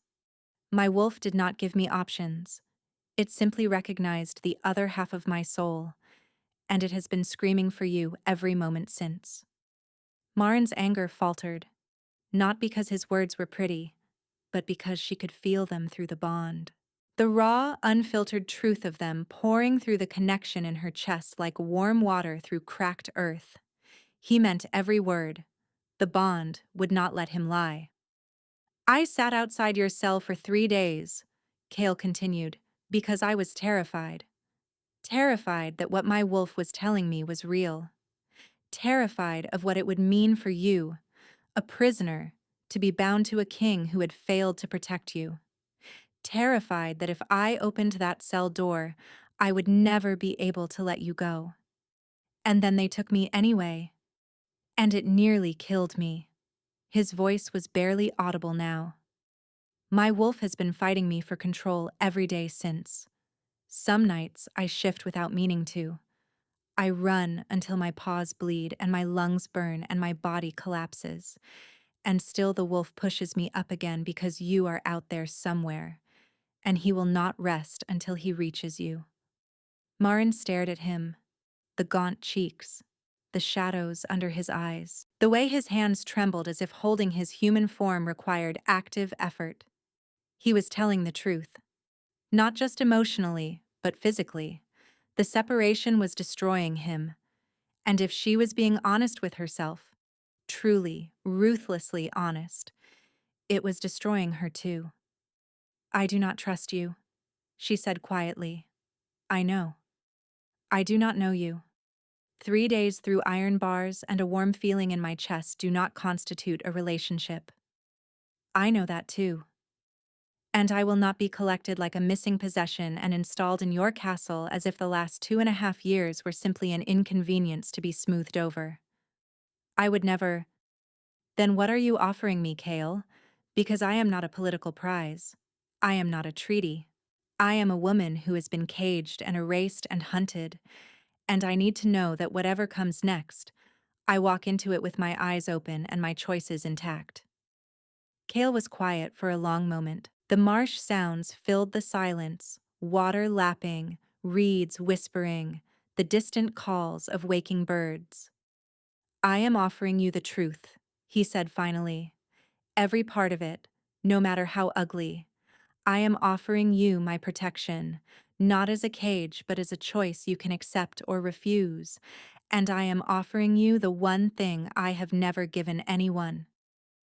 My wolf did not give me options. It simply recognized the other half of my soul, and it has been screaming for you every moment since. Marin's anger faltered, not because his words were pretty, but because she could feel them through the bond. The raw, unfiltered truth of them pouring through the connection in her chest like warm water through cracked earth. He meant every word. The bond would not let him lie. I sat outside your cell for 3 days, Cale continued, because I was terrified. Terrified that what my wolf was telling me was real. Terrified of what it would mean for you, a prisoner, to be bound to a king who had failed to protect you. Terrified that if I opened that cell door, I would never be able to let you go. And then they took me anyway. And it nearly killed me. His voice was barely audible now. My wolf has been fighting me for control every day since. Some nights I shift without meaning to. I run until my paws bleed and my lungs burn and my body collapses. And still the wolf pushes me up again because you are out there somewhere, and he will not rest until he reaches you. Marin stared at him, the gaunt cheeks, the shadows under his eyes, the way his hands trembled as if holding his human form required active effort. He was telling the truth. Not just emotionally, but physically. The separation was destroying him. And if she was being honest with herself, truly, ruthlessly honest, it was destroying her too. I do not trust you, she said quietly. I know. I do not know you. 3 days through iron bars and a warm feeling in my chest do not constitute a relationship. I know that too. And I will not be collected like a missing possession and installed in your castle as if the last 2.5 years were simply an inconvenience to be smoothed over. I would never. Then what are you offering me, Cale? Because I am not a political prize. I am not a treaty. I am a woman who has been caged and erased and hunted, and I need to know that whatever comes next, I walk into it with my eyes open and my choices intact. Cale was quiet for a long moment. The marsh sounds filled the silence, water lapping, reeds whispering, the distant calls of waking birds. I am offering you the truth, he said finally. Every part of it, no matter how ugly. I am offering you my protection, not as a cage but as a choice you can accept or refuse. And I am offering you the one thing I have never given anyone.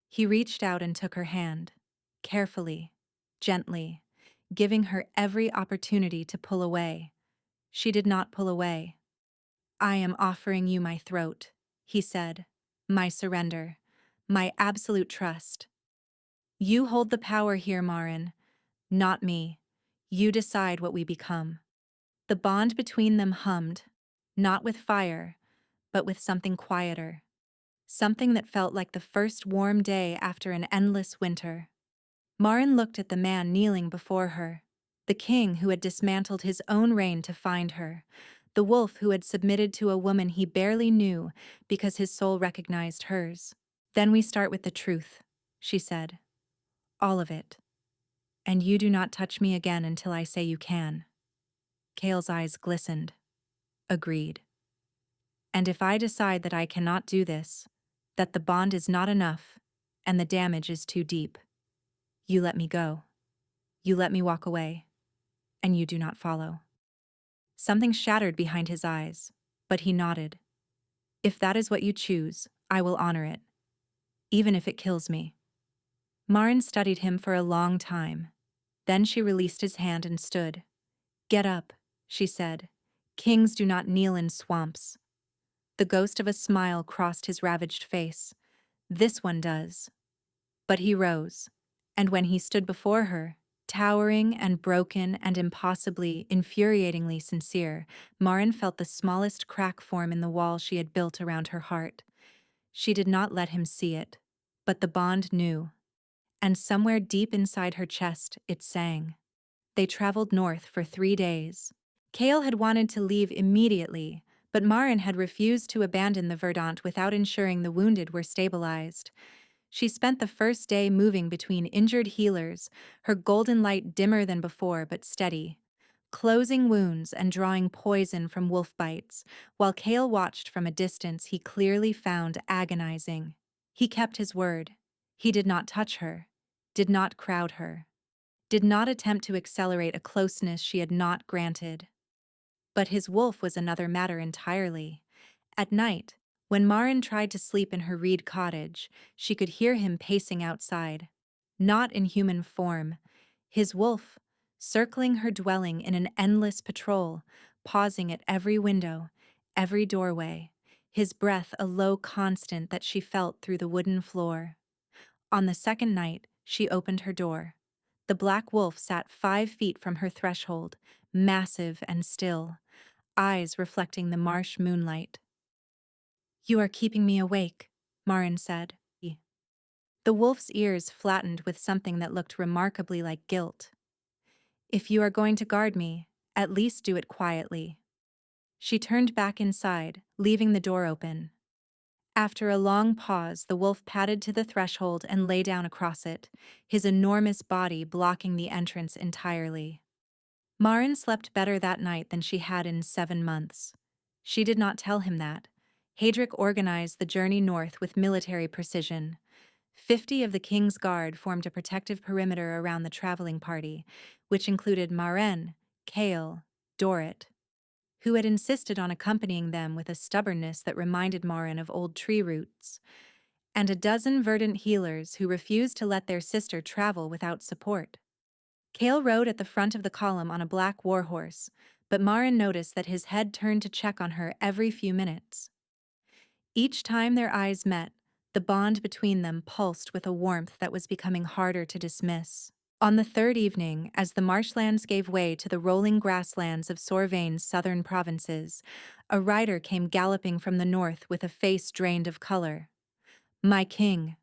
He reached out and took her hand, carefully, gently, giving her every opportunity to pull away. She did not pull away. I am offering you my throat, he said, my surrender, my absolute trust. You hold the power here, Marin, not me. You decide what we become. The bond between them hummed, not with fire, but with something quieter. Something that felt like the first warm day after an endless winter. Marin looked at the man kneeling before her, the king who had dismantled his own reign to find her, the wolf who had submitted to a woman he barely knew because his soul recognized hers. Then we start with the truth, she said. All of it. And you do not touch me again until I say you can. Kale's eyes glistened. Agreed. And if I decide that I cannot do this, that the bond is not enough, and the damage is too deep, you let me go. You let me walk away, and you do not follow. Something shattered behind his eyes, but he nodded. If that is what you choose, I will honor it, even if it kills me. Marin studied him for a long time. Then she released his hand and stood. Get up, she said. Kings do not kneel in swamps. The ghost of a smile crossed his ravaged face. This one does. But he rose, and when he stood before her, towering and broken and impossibly, infuriatingly sincere, Marin felt the smallest crack form in the wall she had built around her heart. She did not let him see it, but the bond knew. And somewhere deep inside her chest, it sang. They traveled north for 3 days. Kale had wanted to leave immediately, but Marin had refused to abandon the Verdant without ensuring the wounded were stabilized. She spent the first day moving between injured healers, her golden light dimmer than before but steady, closing wounds and drawing poison from wolf bites, while Kale watched from a distance he clearly found agonizing. He kept his word. He did not touch her, did not crowd her, did not attempt to accelerate a closeness she had not granted. But his wolf was another matter entirely. At night, when Marin tried to sleep in her reed cottage, she could hear him pacing outside. Not in human form. His wolf, circling her dwelling in an endless patrol, pausing at every window, every doorway, his breath a low constant that she felt through the wooden floor. On the second night, she opened her door. The black wolf sat 5 feet from her threshold, massive and still, eyes reflecting the marsh moonlight. You are keeping me awake, Marin said. The wolf's ears flattened with something that looked remarkably like guilt. If you are going to guard me, at least do it quietly. She turned back inside, leaving the door open. After a long pause, the wolf padded to the threshold and lay down across it, his enormous body blocking the entrance entirely. Marin slept better that night than she had in 7 months. She did not tell him that. Heydrich organized the journey north with military precision. 50 of the King's Guard formed a protective perimeter around the traveling party, which included Marin, Kale, Dorrit, who had insisted on accompanying them with a stubbornness that reminded Marin of old tree roots, and a dozen verdant healers who refused to let their sister travel without support. Kale rode at the front of the column on a black warhorse, but Marin noticed that his head turned to check on her every few minutes. Each time their eyes met, the bond between them pulsed with a warmth that was becoming harder to dismiss. On the third evening, as the marshlands gave way to the rolling grasslands of Sorvain's southern provinces, a rider came galloping from the north with a face drained of color. My king.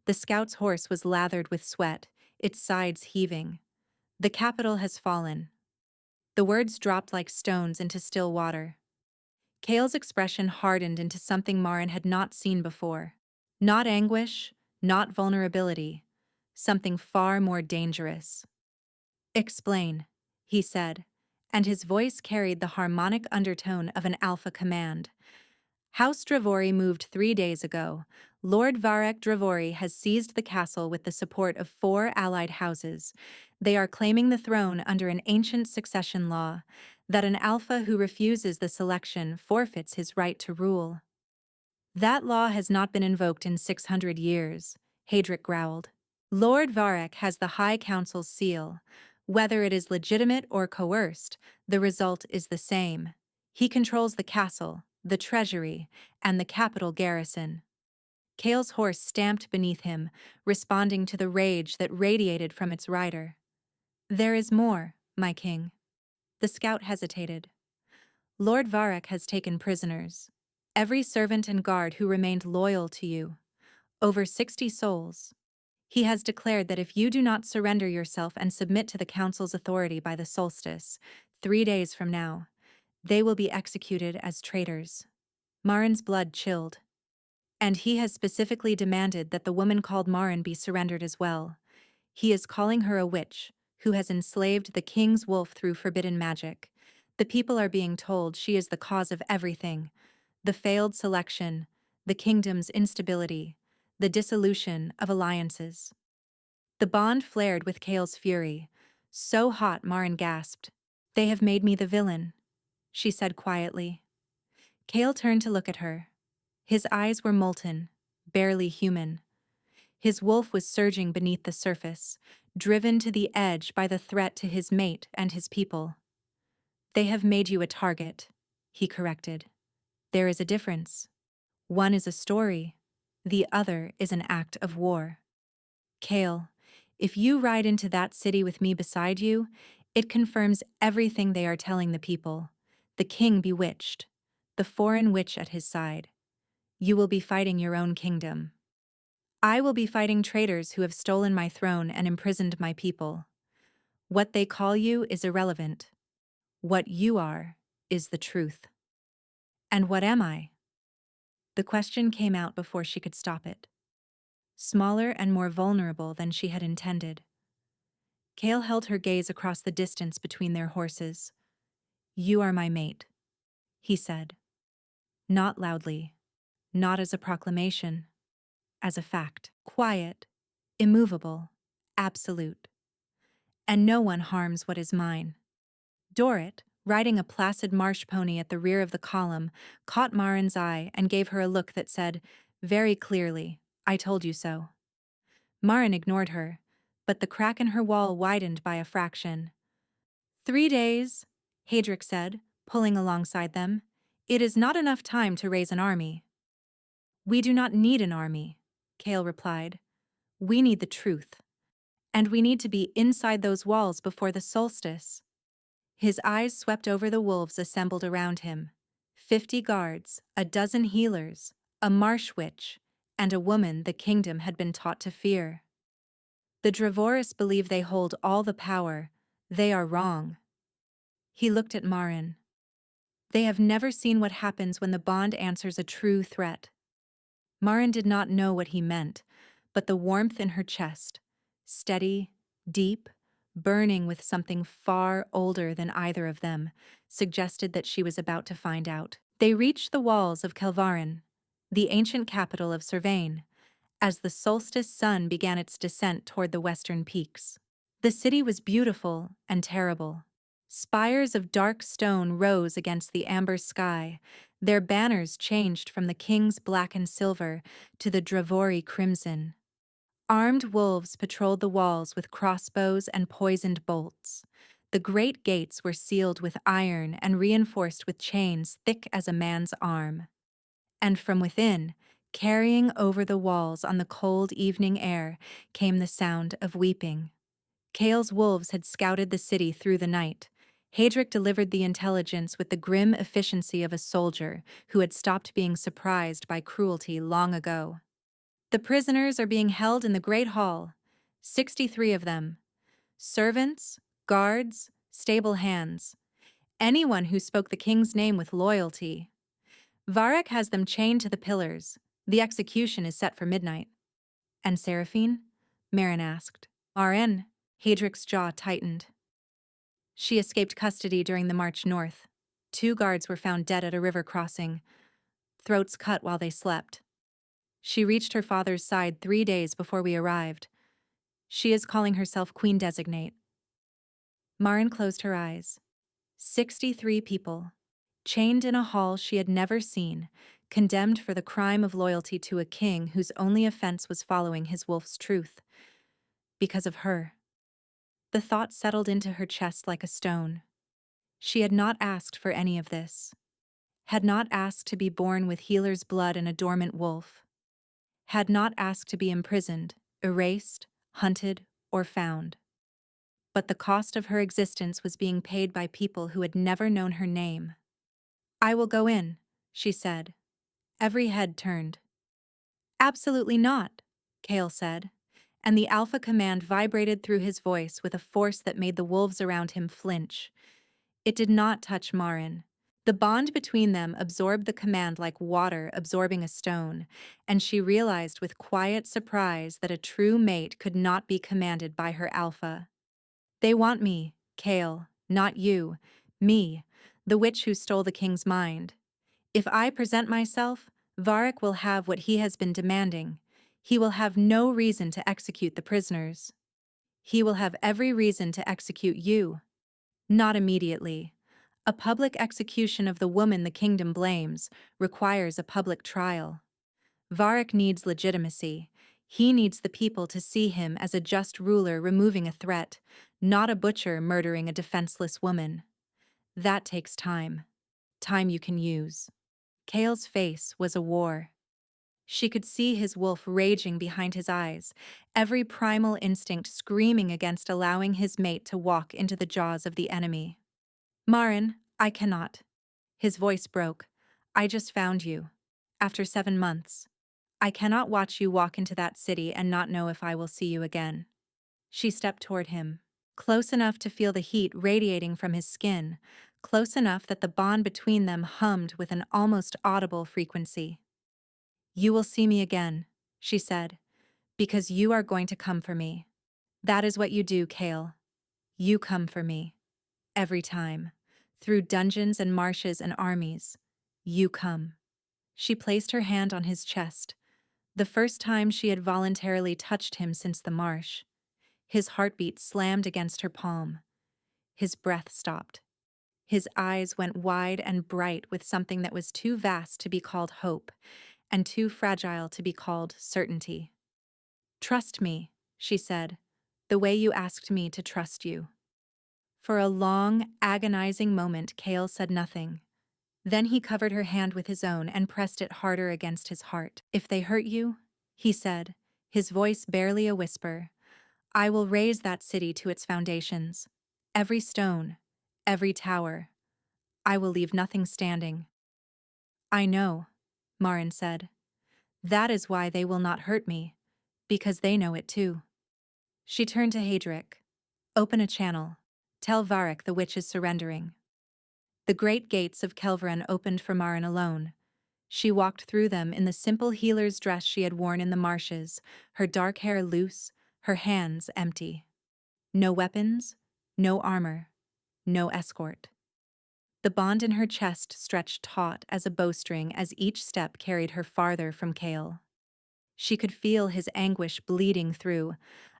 The scout's horse was lathered with sweat, its sides heaving. The capital has fallen. The words dropped like stones into still water. Kale's expression hardened into something Marin had not seen before. Not anguish, not vulnerability. Something far more dangerous. Explain, he said, and his voice carried the harmonic undertone of an alpha command. House Dravory moved 3 days ago. Lord Varek Dravory has seized the castle with the support of 4 allied houses. They are claiming the throne under an ancient succession law, that an alpha who refuses the selection forfeits his right to rule. That law has not been invoked in 600 years, Heydrich growled. Lord Varek has the High Council's seal. Whether it is legitimate or coerced, the result is the same. He controls the castle, the treasury, and the capital garrison. Kale's horse stamped beneath him, responding to the rage that radiated from its rider. There is more, my king. The scout hesitated. Lord Varek has taken prisoners. Every servant and guard who remained loyal to you. Over 60 souls. He has declared that if you do not surrender yourself and submit to the council's authority by the solstice, 3 days from now, they will be executed as traitors. Marin's blood chilled. And he has specifically demanded that the woman called Marin be surrendered as well. He is calling her a witch, who has enslaved the king's wolf through forbidden magic. The people are being told she is the cause of everything: the failed selection, the kingdom's instability, the dissolution of alliances. The bond flared with Kale's fury. So hot, Marin gasped. "They have made me the villain," she said quietly. Kale turned to look at her. His eyes were molten, barely human. His wolf was surging beneath the surface, driven to the edge by the threat to his mate and his people. "They have made you a target," he corrected. "There is a difference. One is a story, the other is an act of war. Kale, if you ride into that city with me beside you, it confirms everything they are telling the people. The king bewitched, the foreign witch at his side. You will be fighting your own kingdom. I will be fighting traitors who have stolen my throne and imprisoned my people. What they call you is irrelevant. What you are is the truth." "And what am I?" The question came out before she could stop it. Smaller and more vulnerable than she had intended. Kale held her gaze across the distance between their horses. "You are my mate," he said. Not loudly, not as a proclamation, as a fact. Quiet, immovable, absolute. "And no one harms what is mine." Dorrit, riding a placid marsh pony at the rear of the column, caught Marin's eye and gave her a look that said, very clearly, "I told you so." Marin ignored her, but the crack in her wall widened by a fraction. 3 days, Hadric said, pulling alongside them. "It is not enough time to raise an army." "We do not need an army," Kale replied. "We need the truth. And we need to be inside those walls before the solstice." His eyes swept over the wolves assembled around him. 50 guards, a dozen healers, a marsh witch, and a woman the kingdom had been taught to fear. "The Dravoris believe they hold all the power. They are wrong." He looked at Marin. "They have never seen what happens when the bond answers a true threat." Marin did not know what he meant, but the warmth in her chest, steady, deep, burning with something far older than either of them, suggested that she was about to find out. They reached the walls of Kelvarin, the ancient capital of Sorvain, as the solstice sun began its descent toward the western peaks. The city was beautiful and terrible. Spires of dark stone rose against the amber sky. Their banners changed from the king's black and silver to the Dravori crimson. Armed wolves patrolled the walls with crossbows and poisoned bolts. The great gates were sealed with iron and reinforced with chains thick as a man's arm. And from within, carrying over the walls on the cold evening air, came the sound of weeping. Kale's wolves had scouted the city through the night. Hadric delivered the intelligence with the grim efficiency of a soldier who had stopped being surprised by cruelty long ago. "The prisoners are being held in the Great Hall, 63 of them. Servants, guards, stable hands. Anyone who spoke the king's name with loyalty. Varek has them chained to the pillars. The execution is set for midnight." "And Seraphine?" Marin asked. "RN." Hadric's jaw tightened. "She escaped custody during the march north. 2 guards were found dead at a river crossing, throats cut while they slept. She reached her father's side 3 days before we arrived. She is calling herself Queen Designate." Marin closed her eyes. 63 people, chained in a hall she had never seen, condemned for the crime of loyalty to a king whose only offense was following his wolf's truth. Because of her. The thought settled into her chest like a stone. She had not asked for any of this. Had not asked to be born with healer's blood and a dormant wolf. Had not asked to be imprisoned, erased, hunted, or found. But the cost of her existence was being paid by people who had never known her name. "I will go in," she said. Every head turned. "Absolutely not," Kale said, and the alpha command vibrated through his voice with a force that made the wolves around him flinch. It did not touch Marin. The bond between them absorbed the command like water absorbing a stone, and she realized with quiet surprise that a true mate could not be commanded by her alpha. They want me, Kale, not you, me, the witch who stole the king's mind. If I present myself, Varric will have what he has been demanding. He will have no reason to execute the prisoners. He will have every reason to execute you. Not immediately. A public execution of the woman the kingdom blames requires a public trial. Varric needs legitimacy. He needs the people to see him as a just ruler removing a threat, not a butcher murdering a defenseless woman. That takes time. Time you can use. Kale's face was a war. She could see his wolf raging behind his eyes, every primal instinct screaming against allowing his mate to walk into the jaws of the enemy. Marin, I cannot. His voice broke. I just found you. After 7 months. I cannot watch you walk into that city and not know if I will see you again. She stepped toward him, close enough to feel the heat radiating from his skin, close enough that the bond between them hummed with an almost audible frequency. You will see me again, she said, because you are going to come for me. That is what you do, Kale. You come for me. Every time. Through dungeons and marshes and armies. You come. She placed her hand on his chest, the first time she had voluntarily touched him since the marsh. His heartbeat slammed against her palm. His breath stopped. His eyes went wide and bright with something that was too vast to be called hope, and too fragile to be called certainty. Trust me, she said, the way you asked me to trust you. For a long, agonizing moment, Kale said nothing. Then he covered her hand with his own and pressed it harder against his heart. If they hurt you, he said, his voice barely a whisper, I will raise that city to its foundations. Every stone, every tower. I will leave nothing standing. I know, Marin said. That is why they will not hurt me, because they know it too. She turned to Hadric. Open a channel. Tell Varric the witch is surrendering. The great gates of Kelveran opened for Marin alone. She walked through them in the simple healer's dress she had worn in the marshes, her dark hair loose, her hands empty. No weapons, no armor, no escort. The bond in her chest stretched taut as a bowstring as each step carried her farther from Kale. She could feel his anguish bleeding through,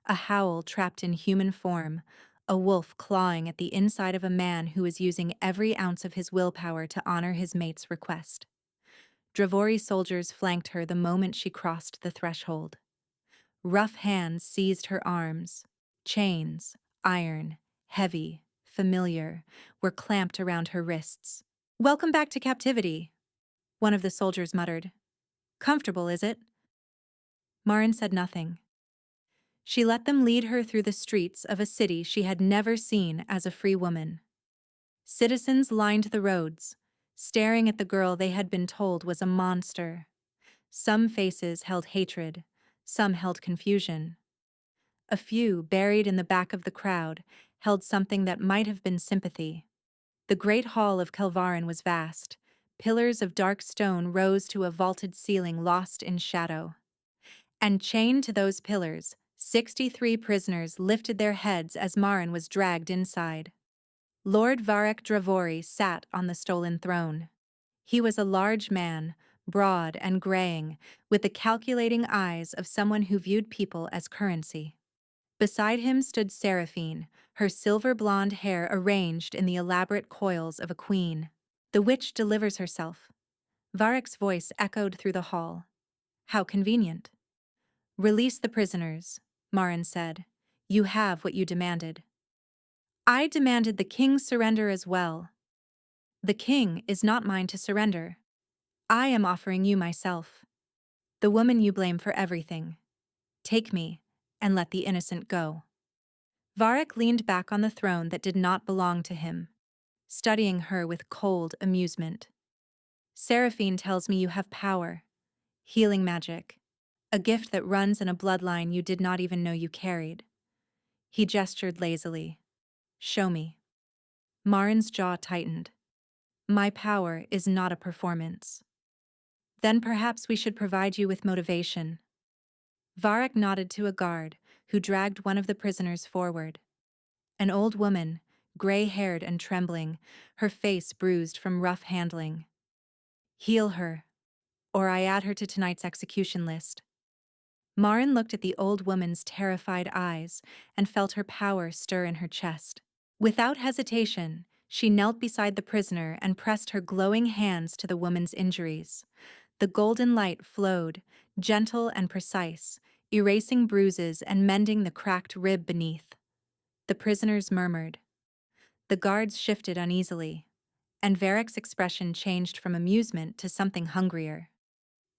a howl trapped in human form, a wolf clawing at the inside of a man who was using every ounce of his willpower to honor his mate's request. Dravori soldiers flanked her the moment she crossed the threshold. Rough hands seized her arms. Chains, iron, heavy, familiar, were clamped around her wrists. Welcome back to captivity, one of the soldiers muttered. Comfortable, is it? Marin said nothing. She let them lead her through the streets of a city she had never seen as a free woman. Citizens lined the roads, staring at the girl they had been told was a monster. Some faces held hatred, some held confusion. A few, buried in the back of the crowd, held something that might have been sympathy. The great hall of Kelvarin was vast. Pillars of dark stone rose to a vaulted ceiling lost in shadow. And chained to those pillars, 63 prisoners lifted their heads as Marin was dragged inside. Lord Varric Dravori sat on the stolen throne. He was a large man, broad and graying, with the calculating eyes of someone who viewed people as currency. Beside him stood Seraphine, her silver blonde hair arranged in the elaborate coils of a queen. The witch delivers herself. Varric's voice echoed through the hall. How convenient. Release the prisoners, Marin said. You have what you demanded. I demanded the king's surrender as well. The king is not mine to surrender. I am offering you myself. The woman you blame for everything. Take me, and let the innocent go. Varric leaned back on the throne that did not belong to him, studying her with cold amusement. Seraphine tells me you have power, healing magic, a gift that runs in a bloodline you did not even know you carried. He gestured lazily. Show me. Marin's jaw tightened. My power is not a performance. Then perhaps we should provide you with motivation. Varek nodded to a guard, who dragged one of the prisoners forward. An old woman, gray-haired and trembling, her face bruised from rough handling. Heal her, or I add her to tonight's execution list. Marin looked at the old woman's terrified eyes and felt her power stir in her chest. Without hesitation, she knelt beside the prisoner and pressed her glowing hands to the woman's injuries. The golden light flowed, gentle and precise, erasing bruises and mending the cracked rib beneath. The prisoners murmured. The guards shifted uneasily, and Varek's expression changed from amusement to something hungrier.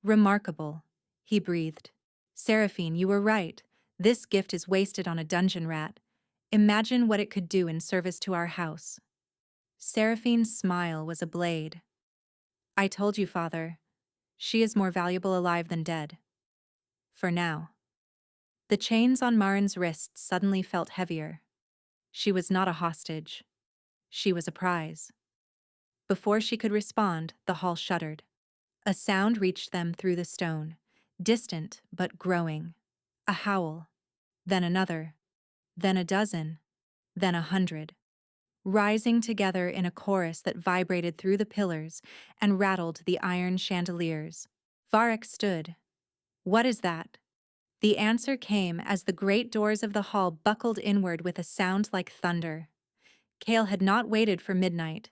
Remarkable, he breathed. Seraphine, you were right. This gift is wasted on a dungeon rat. Imagine what it could do in service to our house. Seraphine's smile was a blade. I told you, father. She is more valuable alive than dead. For now. The chains on Marin's wrists suddenly felt heavier. She was not a hostage. She was a prize. Before she could respond, the hall shuddered. A sound reached them through the stone, distant but growing. A howl, then another, then a dozen, then 100. Rising together in a chorus that vibrated through the pillars and rattled the iron chandeliers. Varek stood. What is that? The answer came as the great doors of the hall buckled inward with a sound like thunder. Kale had not waited for midnight.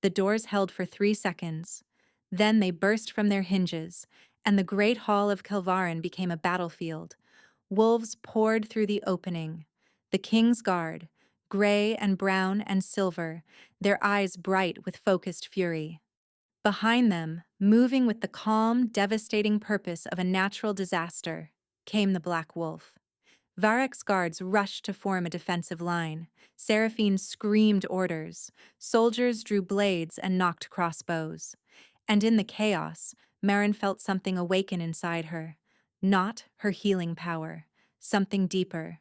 The doors held for 3 seconds. Then they burst from their hinges, and the great hall of Kelvarin became a battlefield. Wolves poured through the opening. The king's guard, gray and brown and silver, their eyes bright with focused fury. Behind them, moving with the calm, devastating purpose of a natural disaster, came the Black Wolf. Varek's guards rushed to form a defensive line. Seraphine screamed orders. Soldiers drew blades and knocked crossbows. And in the chaos, Marin felt something awaken inside her. Not her healing power. Something deeper.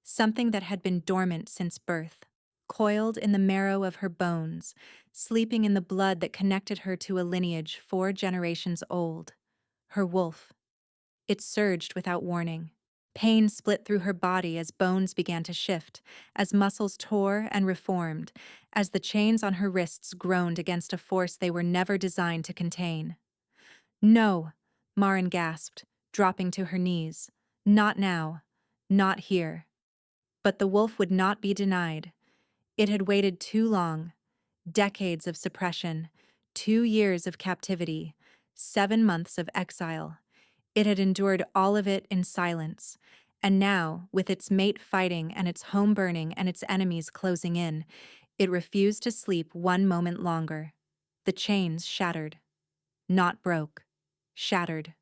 Something that had been dormant since birth. Coiled in the marrow of her bones, sleeping in the blood that connected her to a lineage 4 generations old. Her wolf. It surged without warning. Pain split through her body as bones began to shift, as muscles tore and reformed, as the chains on her wrists groaned against a force they were never designed to contain. No, Marin gasped, dropping to her knees. Not now. Not here. But the wolf would not be denied. It had waited too long. Decades of suppression, 2 years of captivity, 7 months of exile. It had endured all of it in silence, and now, with its mate fighting and its home burning and its enemies closing in, it refused to sleep 1 moment longer. The chains shattered. Not broke. Shattered.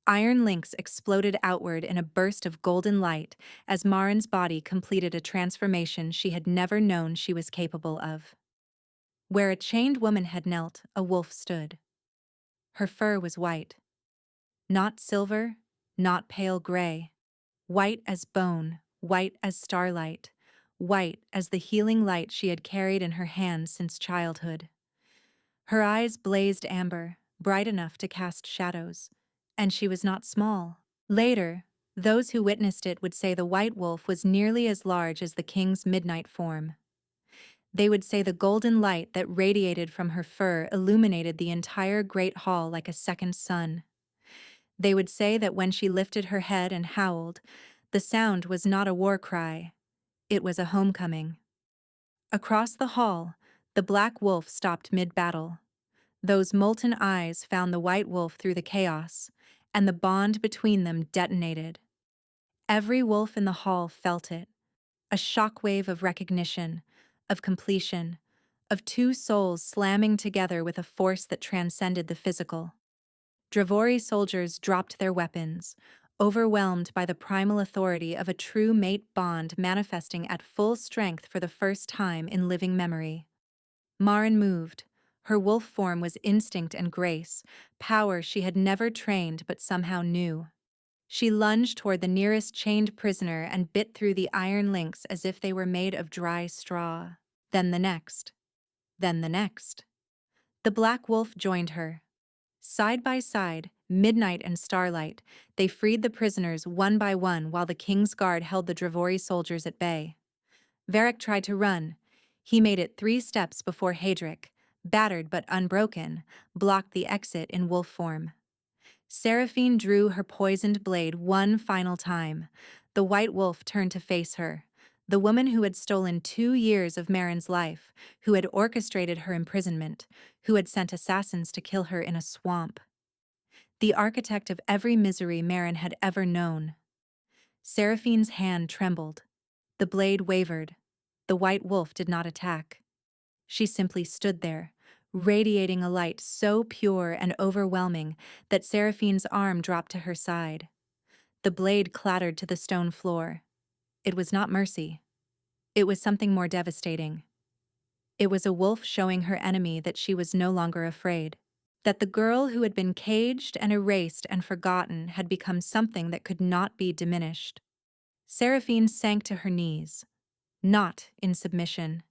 Iron links exploded outward in a burst of golden light as Marin's body completed a transformation she had never known she was capable of. Where a chained woman had knelt, a wolf stood. Her fur was white. Not silver, not pale gray. White as bone, white as starlight, white as the healing light she had carried in her hands since childhood. Her eyes blazed amber, bright enough to cast shadows, and she was not small. Later, those who witnessed it would say the white wolf was nearly as large as the king's midnight form. They would say the golden light that radiated from her fur illuminated the entire great hall like a second sun. They would say that when she lifted her head and howled, the sound was not a war cry. It was a homecoming. Across the hall, the black wolf stopped mid-battle. Those molten eyes found the white wolf through the chaos, and the bond between them detonated. Every wolf in the hall felt it, a shockwave of recognition, of completion, of 2 souls slamming together with a force that transcended the physical. Dravori soldiers dropped their weapons, overwhelmed by the primal authority of a true mate bond manifesting at full strength for the first time in living memory. Marin moved. Her wolf form was instinct and grace, power she had never trained but somehow knew. She lunged toward the nearest chained prisoner and bit through the iron links as if they were made of dry straw. Then the next. Then the next. The Black Wolf joined her. Side by side, midnight and starlight, they freed the prisoners one by one while the king's guard held the Drevori soldiers at bay. Varric tried to run. He made it 3 steps before Hadric, battered but unbroken, blocked the exit in wolf form. Seraphine drew her poisoned blade one final time. The white wolf turned to face her. The woman who had stolen 2 years of Marin's life, who had orchestrated her imprisonment, who had sent assassins to kill her in a swamp. The architect of every misery Marin had ever known. Seraphine's hand trembled. The blade wavered. The white wolf did not attack. She simply stood there, radiating a light so pure and overwhelming that Seraphine's arm dropped to her side. The blade clattered to the stone floor. It was not mercy. It was something more devastating. It was a wolf showing her enemy that she was no longer afraid. That the girl who had been caged and erased and forgotten had become something that could not be diminished. Seraphine sank to her knees, not in submission,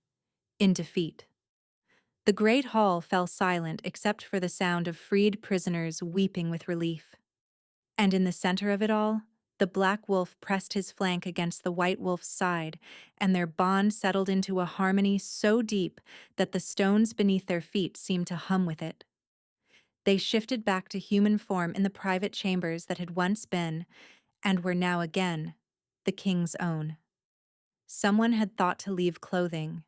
in defeat. The great hall fell silent except for the sound of freed prisoners weeping with relief. And in the center of it all, the black wolf pressed his flank against the white wolf's side, and their bond settled into a harmony so deep that the stones beneath their feet seemed to hum with it. They shifted back to human form in the private chambers that had once been, and were now again, the king's own. Someone had thought to leave clothing.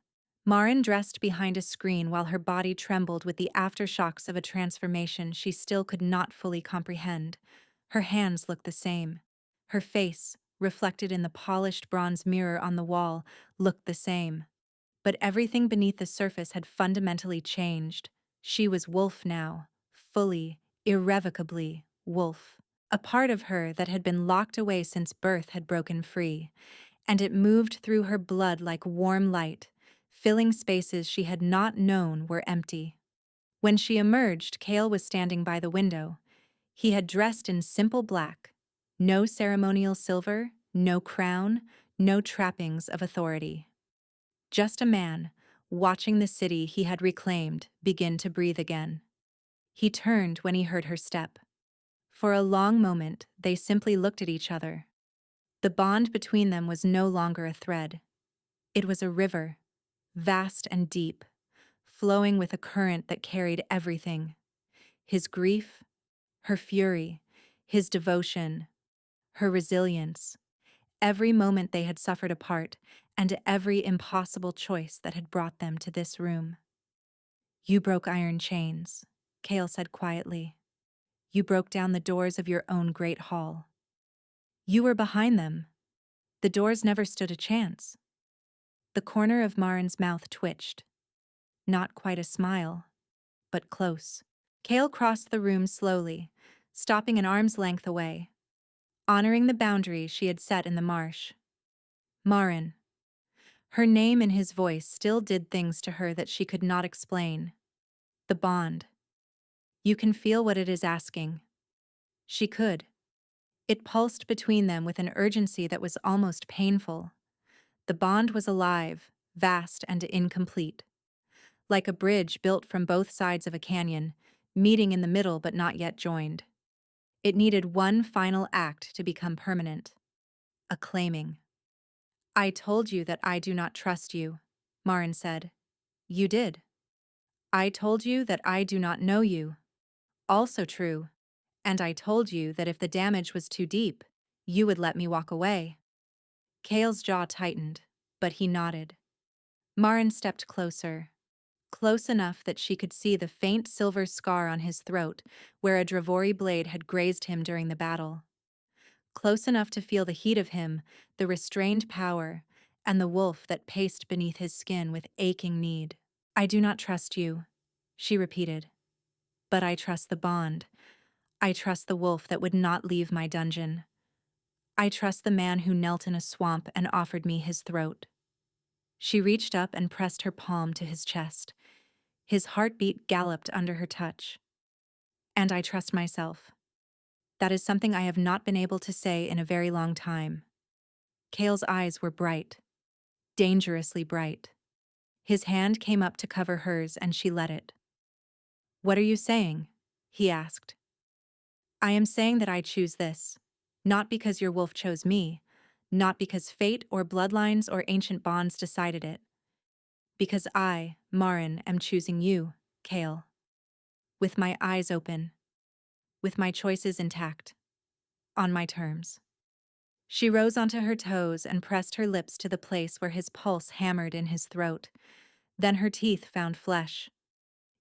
Marin dressed behind a screen while her body trembled with the aftershocks of a transformation she still could not fully comprehend. Her hands looked the same. Her face, reflected in the polished bronze mirror on the wall, looked the same. But everything beneath the surface had fundamentally changed. She was Wolf now, fully, irrevocably Wolf. A part of her that had been locked away since birth had broken free, and it moved through her blood like warm light, filling spaces she had not known were empty. When she emerged, Cale was standing by the window. He had dressed in simple black. No ceremonial silver, no crown, no trappings of authority. Just a man, watching the city he had reclaimed begin to breathe again. He turned when he heard her step. For a long moment, they simply looked at each other. The bond between them was no longer a thread. It was a river, vast and deep, flowing with a current that carried everything. His grief, her fury, his devotion, her resilience, every moment they had suffered apart, and every impossible choice that had brought them to this room. "You broke iron chains," Cale said quietly. "You broke down the doors of your own great hall. You were behind them. The doors never stood a chance." The corner of Marin's mouth twitched. Not quite a smile, but close. Cale crossed the room slowly, stopping an arm's length away, honoring the boundary she had set in the marsh. Marin. Her name in his voice still did things to her that she could not explain. The bond. You can feel what it is asking. She could. It pulsed between them with an urgency that was almost painful. The bond was alive, vast and incomplete. Like a bridge built from both sides of a canyon, meeting in the middle but not yet joined. It needed one final act to become permanent. A claiming. "I told you that I do not trust you," Marin said. "You did. I told you that I do not know you." Also true. "And I told you that if the damage was too deep, you would let me walk away." Cale's jaw tightened, but he nodded. Marin stepped closer. Close enough that she could see the faint silver scar on his throat where a Drevori blade had grazed him during the battle. Close enough to feel the heat of him, the restrained power, and the wolf that paced beneath his skin with aching need. "I do not trust you," she repeated. "But I trust the bond. I trust the wolf that would not leave my dungeon. I trust the man who knelt in a swamp and offered me his throat." She reached up and pressed her palm to his chest. His heartbeat galloped under her touch. "And I trust myself. That is something I have not been able to say in a very long time." Cale's eyes were bright, dangerously bright. His hand came up to cover hers and she let it. "What are you saying?" he asked. "I am saying that I choose this. Not because your wolf chose me, not because fate or bloodlines or ancient bonds decided it. Because I, Marin, am choosing you, Kale. With my eyes open, with my choices intact, on my terms." She rose onto her toes and pressed her lips to the place where his pulse hammered in his throat. Then her teeth found flesh.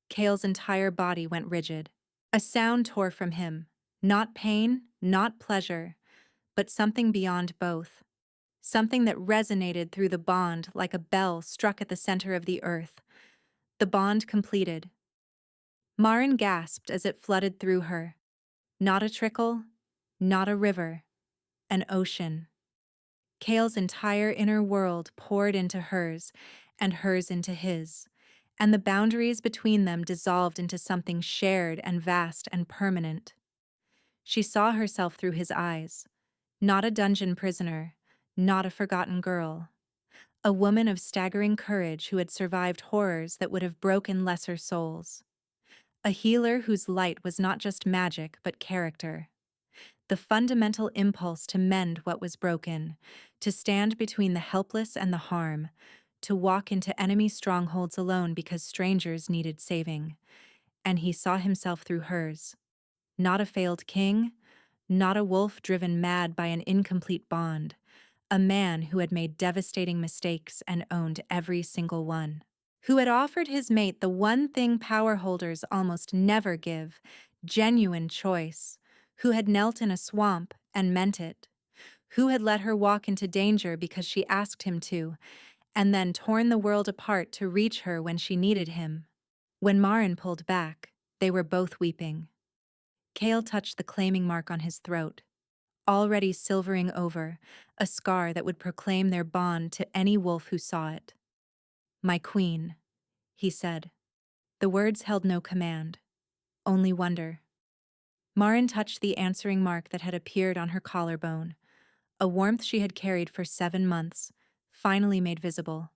Kale's entire body went rigid. A sound tore from him. Not pain, not pleasure, but something beyond both. Something that resonated through the bond like a bell struck at the center of the earth. The bond completed. Marin gasped as it flooded through her. Not a trickle, not a river, an ocean. Kale's entire inner world poured into hers, and hers into his, and the boundaries between them dissolved into something shared and vast and permanent. She saw herself through his eyes, not a dungeon prisoner, not a forgotten girl. A woman of staggering courage who had survived horrors that would have broken lesser souls. A healer whose light was not just magic but character. The fundamental impulse to mend what was broken, to stand between the helpless and the harm, to walk into enemy strongholds alone because strangers needed saving. And he saw himself through hers. Not a failed king, not a wolf driven mad by an incomplete bond, a man who had made devastating mistakes and owned every single one. Who had offered his mate the one thing power holders almost never give, genuine choice, who had knelt in a swamp and meant it, who had let her walk into danger because she asked him to, and then torn the world apart to reach her when she needed him. When Marin pulled back, they were both weeping. Kale touched the claiming mark on his throat, already silvering over, a scar that would proclaim their bond to any wolf who saw it. "My queen," he said. The words held no command, only wonder. Marin touched the answering mark that had appeared on her collarbone, a warmth she had carried for 7 months, finally made visible.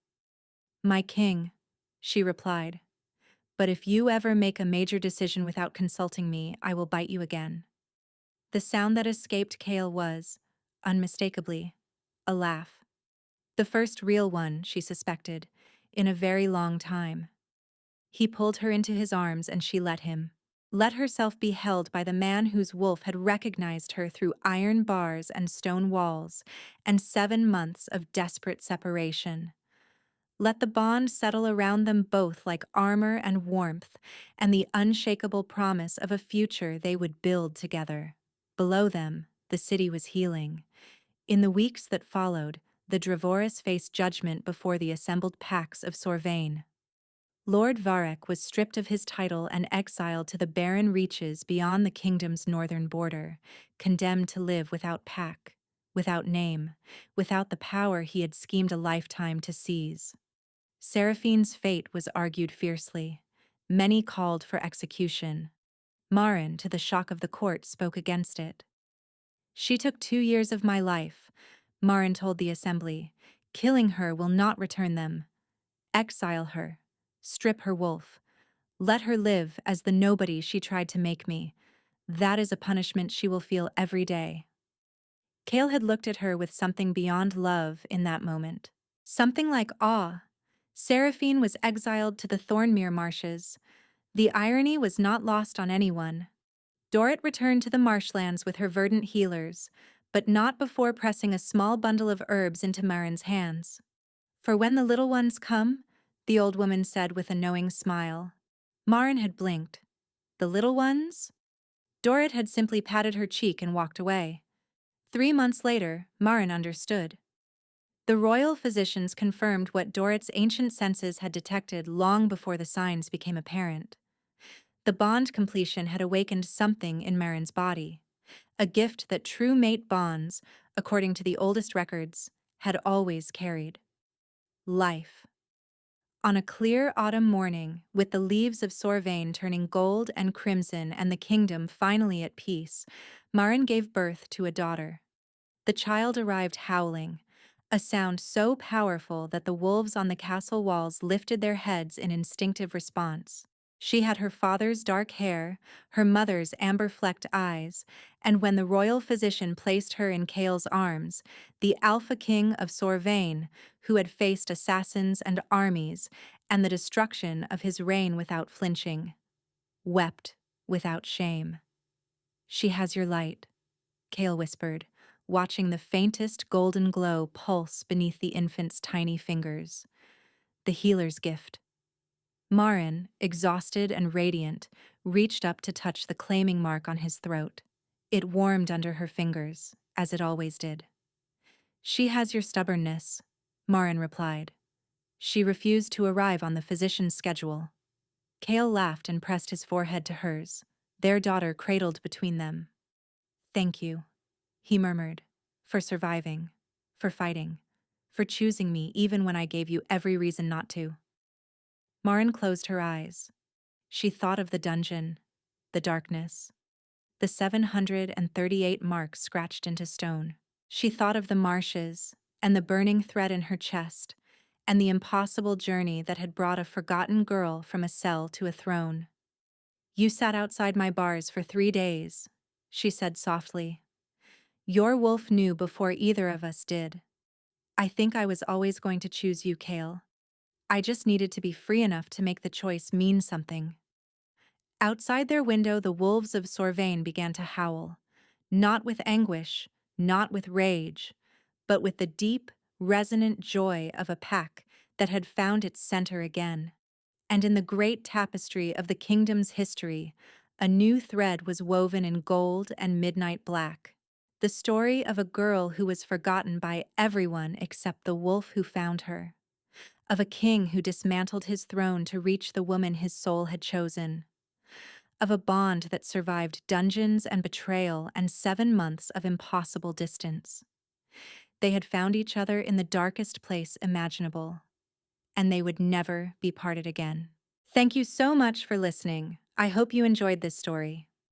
"My king," she replied, "but if you ever make a major decision without consulting me, I will bite you again." The sound that escaped Kale was, unmistakably, a laugh. The first real one, she suspected, in a very long time. He pulled her into his arms and she let him. Let herself be held by the man whose wolf had recognized her through iron bars and stone walls, and 7 months of desperate separation. Let the bond settle around them both like armor and warmth, and the unshakable promise of a future they would build together. Below them, the city was healing. In the weeks that followed, the Drevoris faced judgment before the assembled packs of Sorvain. Lord Varek was stripped of his title and exiled to the barren reaches beyond the kingdom's northern border, condemned to live without pack, without name, without the power he had schemed a lifetime to seize. Seraphine's fate was argued fiercely. Many called for execution. Marin, to the shock of the court, spoke against it. "She took 2 years of my life," Marin told the assembly. "Killing her will not return them. Exile her. Strip her wolf. Let her live as the nobody she tried to make me. That is a punishment she will feel every day." Kale had looked at her with something beyond love in that moment. Something like awe. Seraphine was exiled to the Thornmere marshes. The irony was not lost on anyone. Dorrit returned to the marshlands with her verdant healers, but not before pressing a small bundle of herbs into Marin's hands. "For when the little ones come," the old woman said with a knowing smile. Marin had blinked. The little ones? Dorrit had simply patted her cheek and walked away. 3 months later, Marin understood. The royal physicians confirmed what Dorrit's ancient senses had detected long before the signs became apparent. The bond completion had awakened something in Marin's body, a gift that true mate bonds, according to the oldest records, had always carried. Life. On a clear autumn morning, with the leaves of Sorvain turning gold and crimson and the kingdom finally at peace, Marin gave birth to a daughter. The child arrived howling, a sound so powerful that the wolves on the castle walls lifted their heads in instinctive response. She had her father's dark hair, her mother's amber-flecked eyes, and when the royal physician placed her in Kale's arms, the Alpha King of Sorvain, who had faced assassins and armies, and the destruction of his reign without flinching, wept without shame. "She has your light," Kale whispered, watching the faintest golden glow pulse beneath the infant's tiny fingers. "The healer's gift." Marin, exhausted and radiant, reached up to touch the claiming mark on his throat. It warmed under her fingers, as it always did. "She has your stubbornness," Marin replied. "She refused to arrive on the physician's schedule." Kale laughed and pressed his forehead to hers, their daughter cradled between them. "Thank you," he murmured, "for surviving, for fighting, for choosing me even when I gave you every reason not to." Marin closed her eyes. She thought of the dungeon, the darkness, the 738 marks scratched into stone. She thought of the marshes and the burning thread in her chest, and the impossible journey that had brought a forgotten girl from a cell to a throne. "You sat outside my bars for 3 days," she said softly. "Your wolf knew before either of us did. I think I was always going to choose you, Kale. I just needed to be free enough to make the choice mean something." Outside their window, the wolves of Sorvain began to howl, not with anguish, not with rage, but with the deep, resonant joy of a pack that had found its center again. And in the great tapestry of the kingdom's history, a new thread was woven in gold and midnight black. The story of a girl who was forgotten by everyone except the wolf who found her. Of a king who dismantled his throne to reach the woman his soul had chosen. Of a bond that survived dungeons and betrayal and 7 months of impossible distance. They had found each other in the darkest place imaginable, and they would never be parted again. Thank you so much for listening. I hope you enjoyed this story.